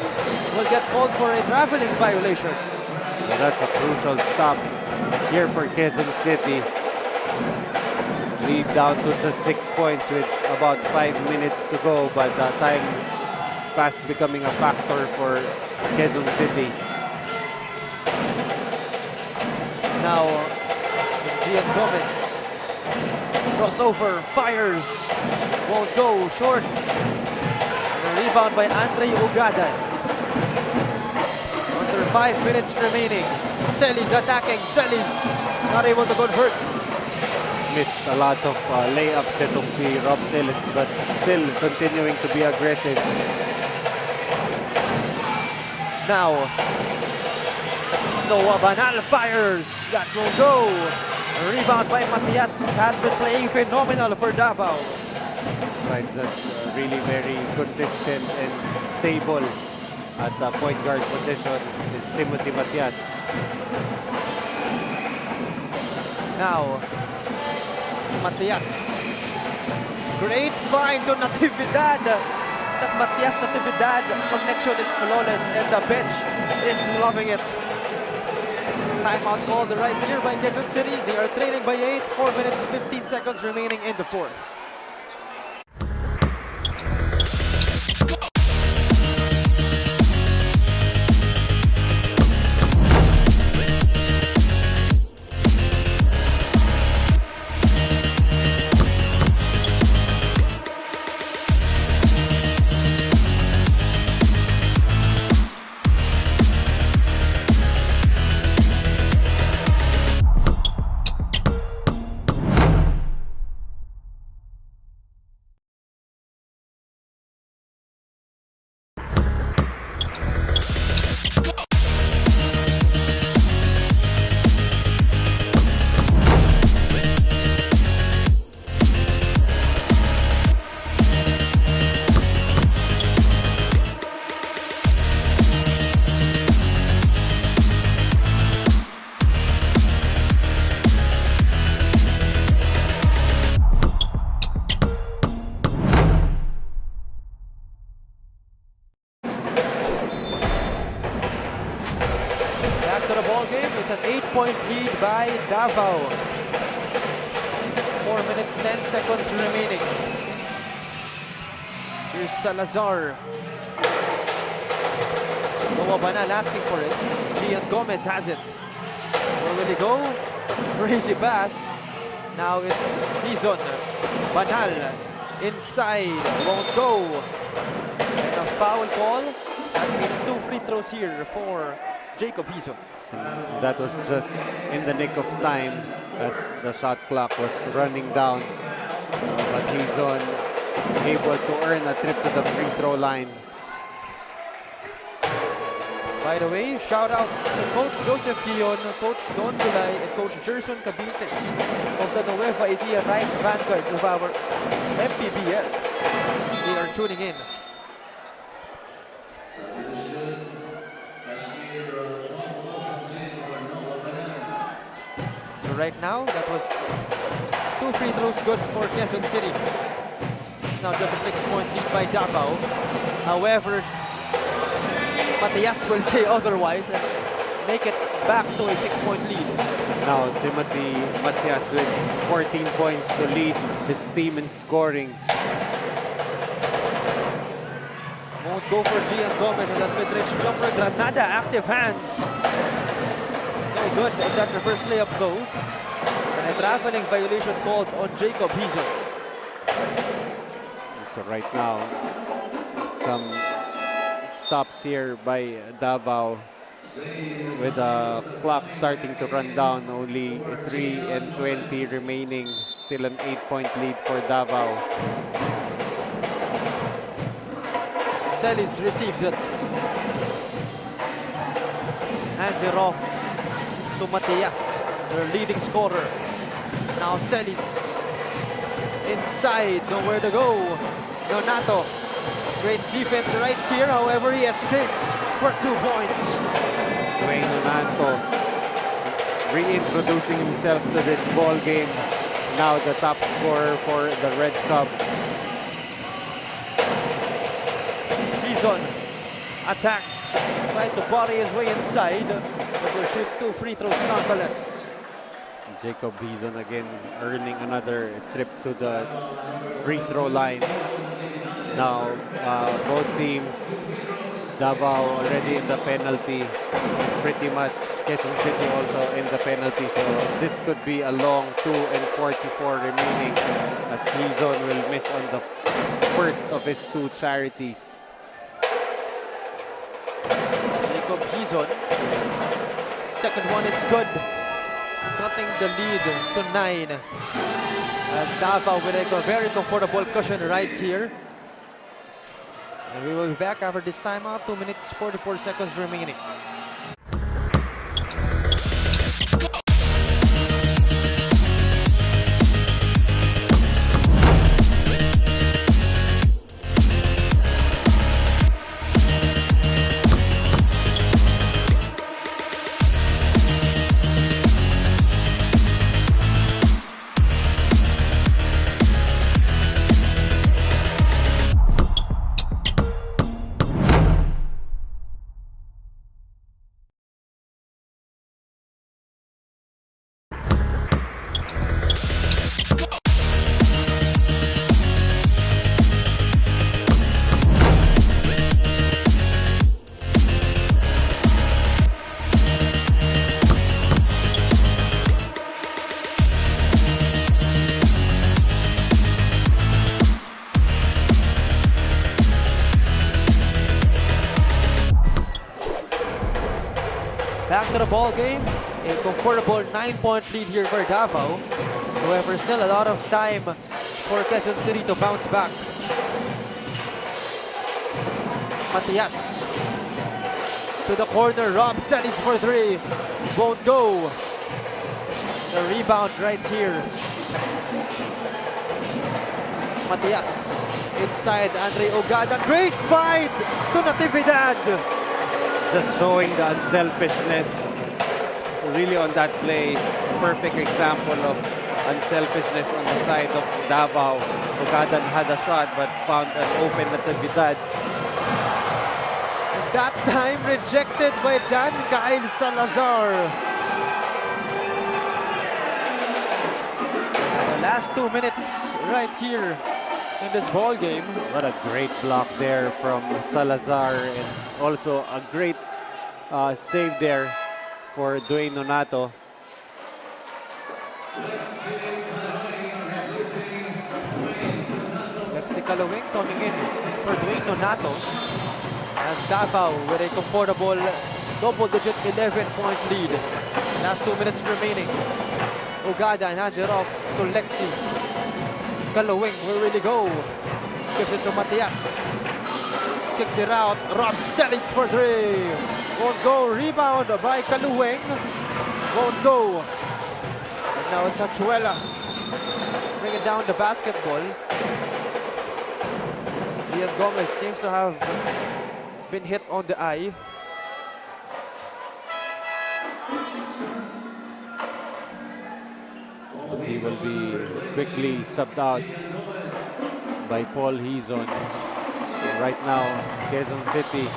Speaker 2: will get called for a traveling violation.
Speaker 3: But that's a crucial stop here for Quezon City. Lead down to just 6 points with about 5 minutes to go, but time fast becoming a factor for Quezon City.
Speaker 2: Now, it's Gian Gomez. Crossover, fires, won't go, short. And a rebound by Andre Ugadan. Under 5 minutes remaining. Celis attacking, Celis not able to convert.
Speaker 3: Missed a lot of layups itong si Rob Celis, but still continuing to be aggressive.
Speaker 2: Now, Noah Banal fires. That will go. A rebound by Matias has been playing phenomenal for Davao.
Speaker 3: Right, just really very consistent and stable at the point guard position is Timothy Matias.
Speaker 2: Now, Matias. Great find to Natividad. That Matias Natividad connection is flawless and the bench is loving it. Timeout called right here by Quezon City. They are trailing by 8. 4 minutes 15 seconds remaining in the fourth. It's an 8-point lead by Davao. 4 minutes, 10 seconds remaining. Here's Salazar. Noah Banal asking for it. Gian Gomez has it. Where will he go? Crazy pass. Now it's Dizon. Banal inside. Won't go. And a foul call. That means 2 free throws here for Jacob Dizon.
Speaker 3: That was just in the nick of time as the shot clock was running down. But he's able to earn a trip to the free throw line.
Speaker 2: By the way, shout out to Coach Joseph Guillon, Coach Don Gulay, and Coach Gerson Cabites of the Nueva Ecija Rice Vanguards of our MPBL. They are tuning in. So right now, that was 2 free throws good for Quezon City. It's now just a 6-point lead by Davao. However, Matias will say otherwise and make it back to a 6-point lead.
Speaker 3: Now Timothy Matias with 14 points to lead his team in scoring.
Speaker 2: Won't go for Gian Gomez on that mid-range jumper. Granada, active hands. No good on that reverse layup though. And a traveling violation called on Jacob Dizon.
Speaker 3: So right now, some stops here by Davao with the clock starting to run down. Only 3:20 remaining. Still an 8-point lead for Davao.
Speaker 2: Celis receives it. Hands it off to Matias, their leading scorer. Now Celis inside, nowhere to go. Donato, great defense right here. However, he escapes for 2 points.
Speaker 3: Dwayne Montano reintroducing himself to this ball game. Now the top scorer for the Red Cubs.
Speaker 2: Dizon attacks, trying to body his way inside, but will shoot 2 free throws nonetheless.
Speaker 3: Jacob Dizon again earning another trip to the free throw line. Now both teams, Davao already in the penalty, pretty much Quezon City also in the penalty. So this could be a long 2:44 remaining as Dizon will miss on the first of his 2 charities.
Speaker 2: Jacob Dizon, second one is good, cutting the lead to 9. As Davao with a very comfortable cushion right here. And we will be back after this timeout. 2 minutes, 44 seconds remaining. Back to the ball game. A comfortable 9-point lead here for Davao. However, still a lot of time for Quezon City to bounce back. Matias to the corner. Rob Celis for 3. Won't go. The rebound right here. Matias inside. Andre Ogada. Great fight to Natividad.
Speaker 3: Just showing the unselfishness really on that play. Perfect example of unselfishness on the side of Davao. Ugadan had a shot but found an open Natividad.
Speaker 2: And that time rejected by Jan Kyle Salazar. And the last 2 minutes right here in this ball game.
Speaker 3: What a great block there from Salazar, and also a great save there for Dwayne Nonato.
Speaker 2: Lexi Calawing coming in for Dwayne Nonato. As Davao with a comfortable double-digit 11-point lead. Last 2 minutes remaining. Ogada hands it off to Lexi. Calawing, where will he go? Gives it to Matias. Kicks it out. Rob Celis for three. Won't go. Rebound by Calawing. Won't go. And now it's Achuela bringing down the basketball. Gian Gomez seems to have been hit on the eye.
Speaker 3: He will be quickly subbed out by Paul Hizon. Right now, Quezon City,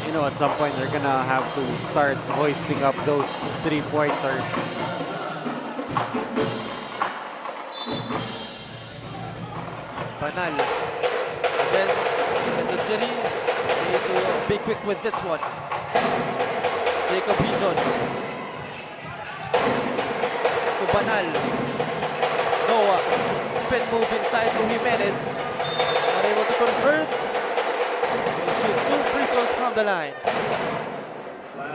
Speaker 3: you know, at some point they're gonna have to start hoisting up those three-pointers.
Speaker 2: Banal. Then, Quezon City need to be quick with this one. Jacob Hizon. To Banal. Noah. Spin move inside to Jimenez. Not able to convert. He'll shoot 2 free throws from the line.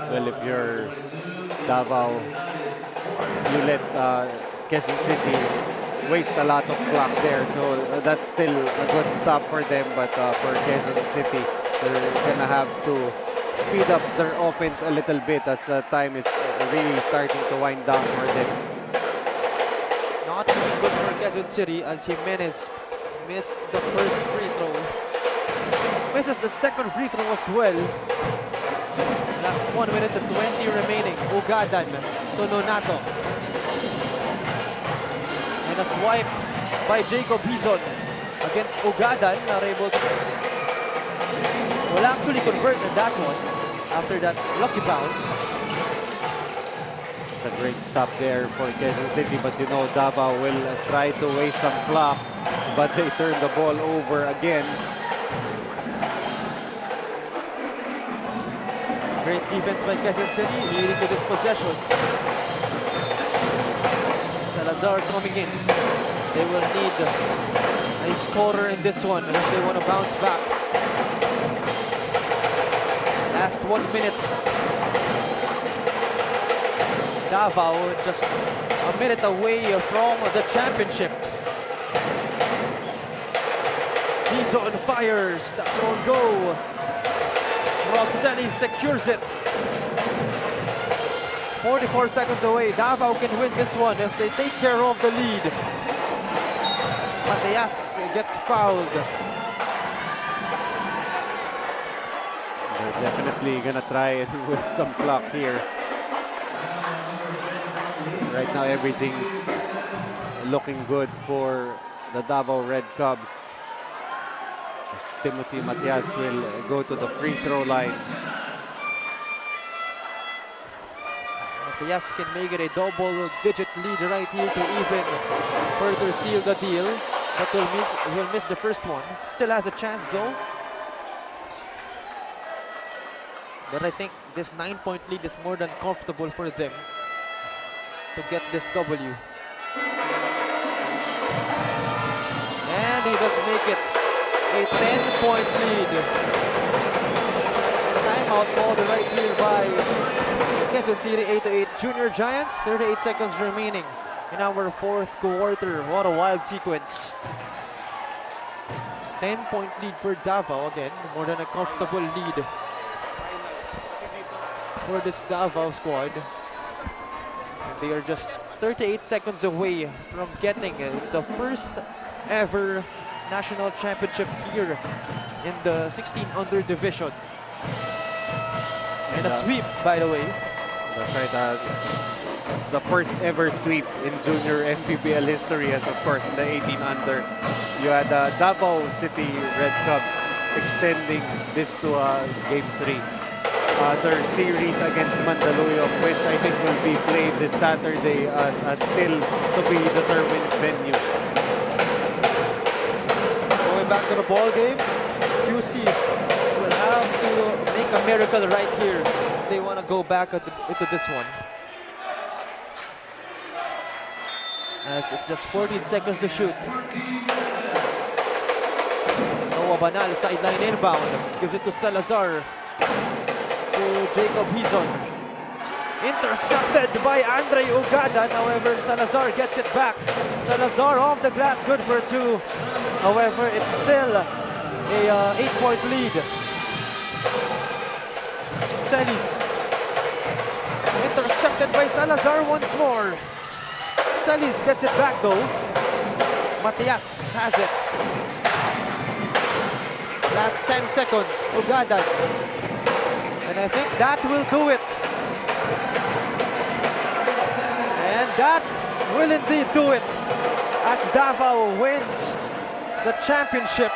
Speaker 3: Well, if you're Davao, you let Quezon City waste a lot of clock there, so that's still a good stop for them. But for Quezon City, they're gonna have to speed up their offense a little bit as time is really starting to wind down for them.
Speaker 2: It's not looking good for Quezon City as Jimenez missed the first free throw. Misses the second free throw as well. Last 1 minute and 20 remaining. Ugadan to Nonato. And a swipe by Jacob Hizon against Ugadan. Not able to... Will actually convert on that one after that lucky bounce.
Speaker 3: It's a great stop there for Quezon City, but you know Davao will try to waste some clock, but they turn the ball over again.
Speaker 2: Great defense by Quezon City leading to this possession. Salazar coming in. They will need a scorer in this one if they want to bounce back. Last 1 minute. Davao just a minute away from the championship. Hizon fires. That won't go. Robselli secures it. 44 seconds away. Davao can win this one if they take care of the lead. Matias gets fouled.
Speaker 3: They're definitely gonna try and win some clock here. Right now everything's looking good for the Davao Red Cubs. Timothy Matias will go to the free throw line.
Speaker 2: Matias can make it a double-digit lead right here to even further seal the deal. But will miss the first one. Still has a chance though. But I think this 9-point lead is more than comfortable for them to get this W. And he does make it. A 10-point lead. Timeout called right here by Quezon City 8-8 Junior Giants. 38 seconds remaining in our fourth quarter. What a wild sequence. 10-point lead for Davao again. More than a comfortable lead for this Davao squad. And they are just 38 seconds away from getting the first ever national championship here in the 16 under division. And a sweep, by the way.
Speaker 3: That's right. The first ever sweep in junior MPBL history, as of course in the 18 under. You had Davao City Red Cubs extending this to Game 3. Their series against Mandaluyong, which I think will be played this Saturday, still to be determined venue.
Speaker 2: back to the ball game. QC will have to make a miracle right here if they want to go back into this one. As it's just 14 seconds to shoot. Noah Banal, sideline inbound. Gives it to Salazar. To Jacob Hizon. Intercepted by Andre Ugadan. However, Salazar gets it back. Salazar off the glass, good for two. However, it's still a 8-point lead. Celis. Intercepted by Salazar once more. Celis gets it back though. Matias has it. Last 10 seconds, Ugadan. And I think that will do it. And that will indeed do it as Davao wins the championship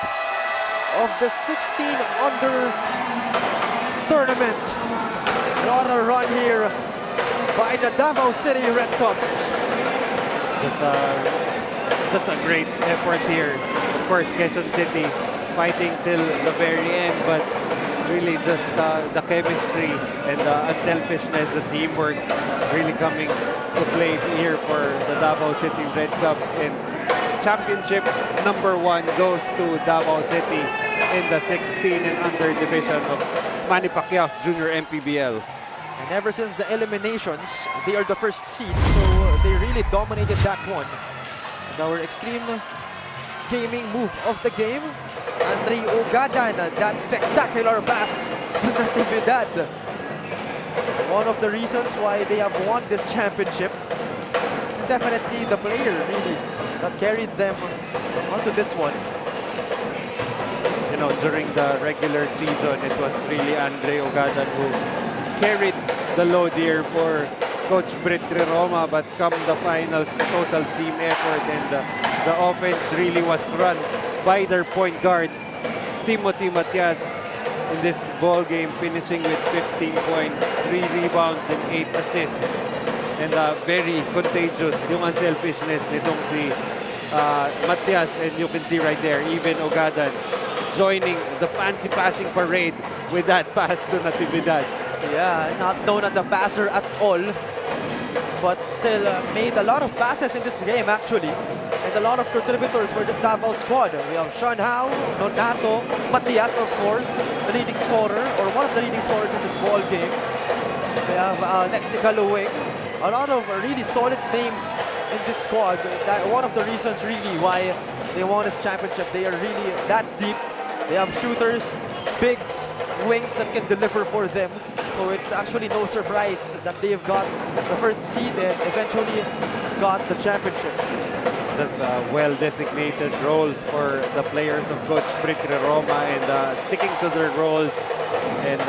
Speaker 2: of the 16 under tournament. What a run here by the Davao City Red Cubs.
Speaker 3: Just a great effort here. Of course, Quezon City fighting till the very end, but really just the chemistry and the unselfishness, the teamwork really coming to play here for the Davao City Red Cubs. And championship number 1 goes to Davao City in the 16 and under division of Manny Pacquiao's Junior MPBL.
Speaker 2: And ever since the eliminations, they are the first seed, so they really dominated that one. It's our extreme gaming move of the game. Andre Ugadan, that spectacular pass to Natividad. One of the reasons why they have won this championship. And definitely the player really that carried them onto this one.
Speaker 3: You know, during the regular season, it was really Andre Ugadan who carried the load here for Coach Brit Roma, but come the finals, total team effort, and the offense really was run by their point guard, Timothy Matias, in this ball game, finishing with 15 points, 3 rebounds, and 8 assists. And very contagious yung unselfishness nitong si Matias, and you can see right there, even Ugadan joining the fancy passing parade with that pass to Natividad.
Speaker 2: Yeah, not known as a passer at all, but still made a lot of passes in this game actually. And a lot of contributors for this Davao squad. We have Sean Howe, Montano, Matias of course, the leading scorer, or one of the leading scorers in this ball game. We have Lexica Luwing. A lot of really solid names in this squad. That one of the reasons really why they won this championship. They are really that deep. They have shooters, bigs, wings that can deliver for them. So it's actually no surprise that they've got the first seed and eventually got the championship.
Speaker 3: Just well-designated roles for the players of Coach Brit Roma, and sticking to their roles and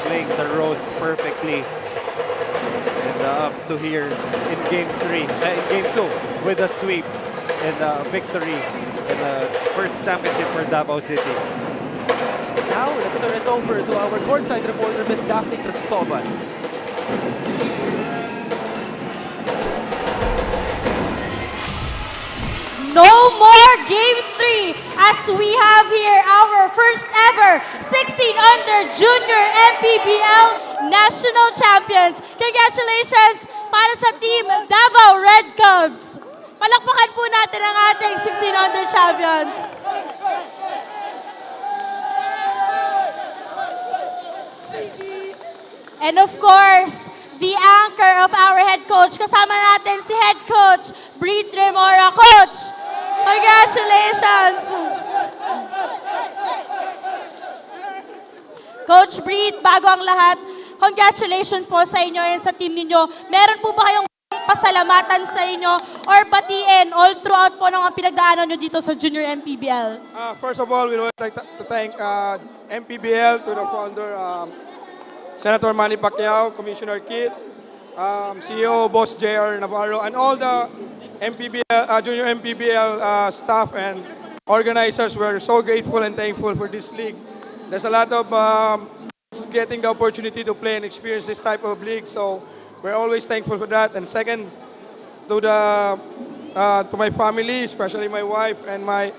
Speaker 3: playing the roles perfectly. And up to here in Game 2 with a sweep and victory in the first championship for Davao City.
Speaker 2: Now, let's turn it over to our courtside reporter, Miss Daphne Cristobal.
Speaker 5: No more Game 3 as we have here our first ever 16 under Junior MPBL National Champions. Congratulations para sa Team Davao Red Cubs. Palakpakan po natin ang ating 16 under champions. And of course, the anchor of our head coach. Kasama natin si head coach, Brit Remora. Coach, congratulations! Coach Brit, bago ang lahat, congratulations po sa inyo and sa team ninyo. Meron po ba kayong pasalamatan sa inyo or batiin all throughout po ng pinagdaanan nyo dito sa Junior MPBL?
Speaker 7: First of all, we would like to thank MPBL, to the founder, Senator Manny Pacquiao, Commissioner Kit, CEO Boss JR Navarro, and all the MPBL, Junior MPBL staff and organizers. We're so grateful and thankful for this league. There's a lot of getting the opportunity to play and experience this type of league, so we're always thankful for that. And second, to my family, especially my wife and my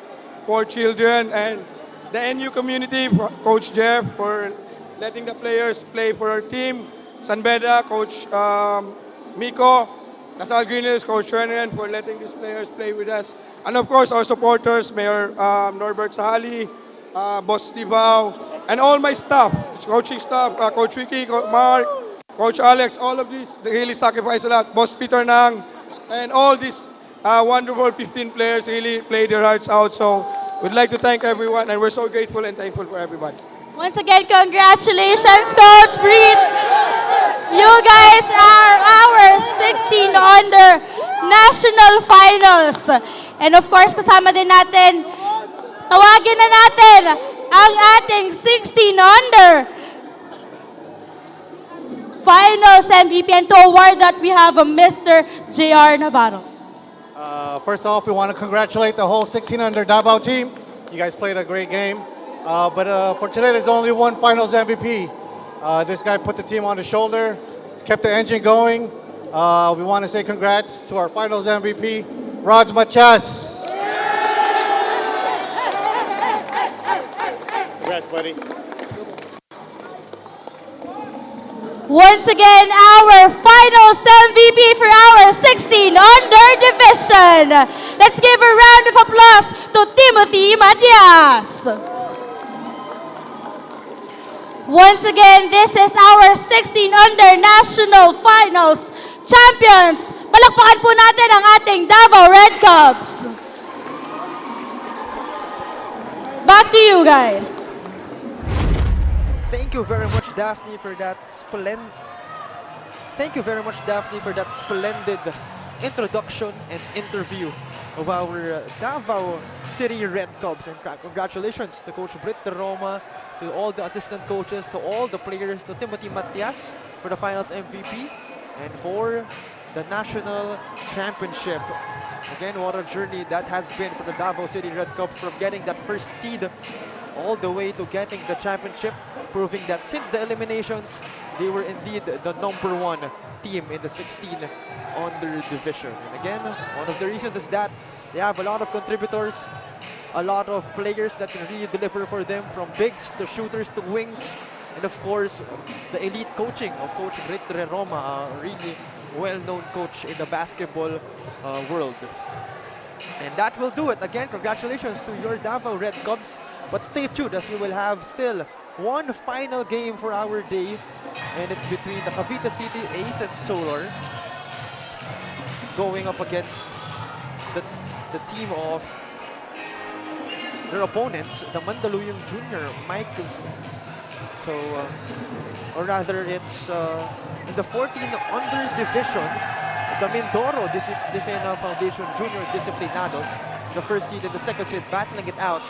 Speaker 7: for children, and the NU community, Coach Jeff, for letting the players play for our team. San Beda, Coach Miko, Lasal Green Hills, Coach Renan, for letting these players play with us. And of course, our supporters, Mayor Norbert Sahali, Boss Davao, and all my staff, coaching staff, Coach Ricky, Mark, Coach Alex, all of these, they really sacrifice a lot. Boss Peter Nang, and all these wonderful 15 players really played their hearts out. So we'd like to thank everyone, and we're so grateful and thankful for everybody.
Speaker 5: Once again, congratulations, Coach Breed. You guys are our 16 under national finals. And of course, kasama din natin, tawagin na natin ang ating 16 under finals MVP, and to award that we have a Mr. J.R. Navarro.
Speaker 8: First off, we want to congratulate the whole 16 under Davao team. You guys played a great game. But for today, there's only one finals MVP. This guy put the team on his shoulder, kept the engine going. We want to say congrats to our finals MVP, Raj Matias. Congrats, buddy.
Speaker 5: Once again, our finals MVP for our 16 under division. Let's give a round of applause to Timothy Matias. Once again, this is our 16 under national finals champions. Palakpakan po natin ang ating Davao Red Cubs. Back to you guys.
Speaker 2: Thank you very much, Daphne, for that splendid introduction and interview of our Davao City Red Cubs. And congratulations to Coach Brit de Roma, to all the assistant coaches, to all the players, to Timothy Matias for the finals MVP, and for the national championship. Again, what a journey that has been for the Davao City Red Cubs, from getting that first seed all the way to getting the championship, proving that since the eliminations, they were indeed the #1 team in the 16 under division. And again, one of the reasons is that they have a lot of contributors, a lot of players that can really deliver for them, from bigs to shooters to wings, and of course, the elite coaching of Coach Brit de Roma, a really well-known coach in the basketball world. And that will do it. Again, congratulations to your Davao Red Cubs. But stay tuned, as we will have still one final game for our day. And it's between the Cavite City Aces Solar going up against the team of their opponents, the Mandaluyong Junior Michael Smith. So, or rather, it's in the 14 under division, the Mindoro Disena Foundation Junior Disciplinados, the first seed and the second seed, battling it out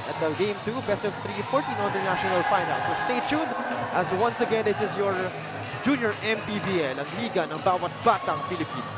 Speaker 2: at the Game 2, best of 3, 14 under national final. So stay tuned, as once again, this is your Junior MPBL, ang liga ng bawat batang Pilipino.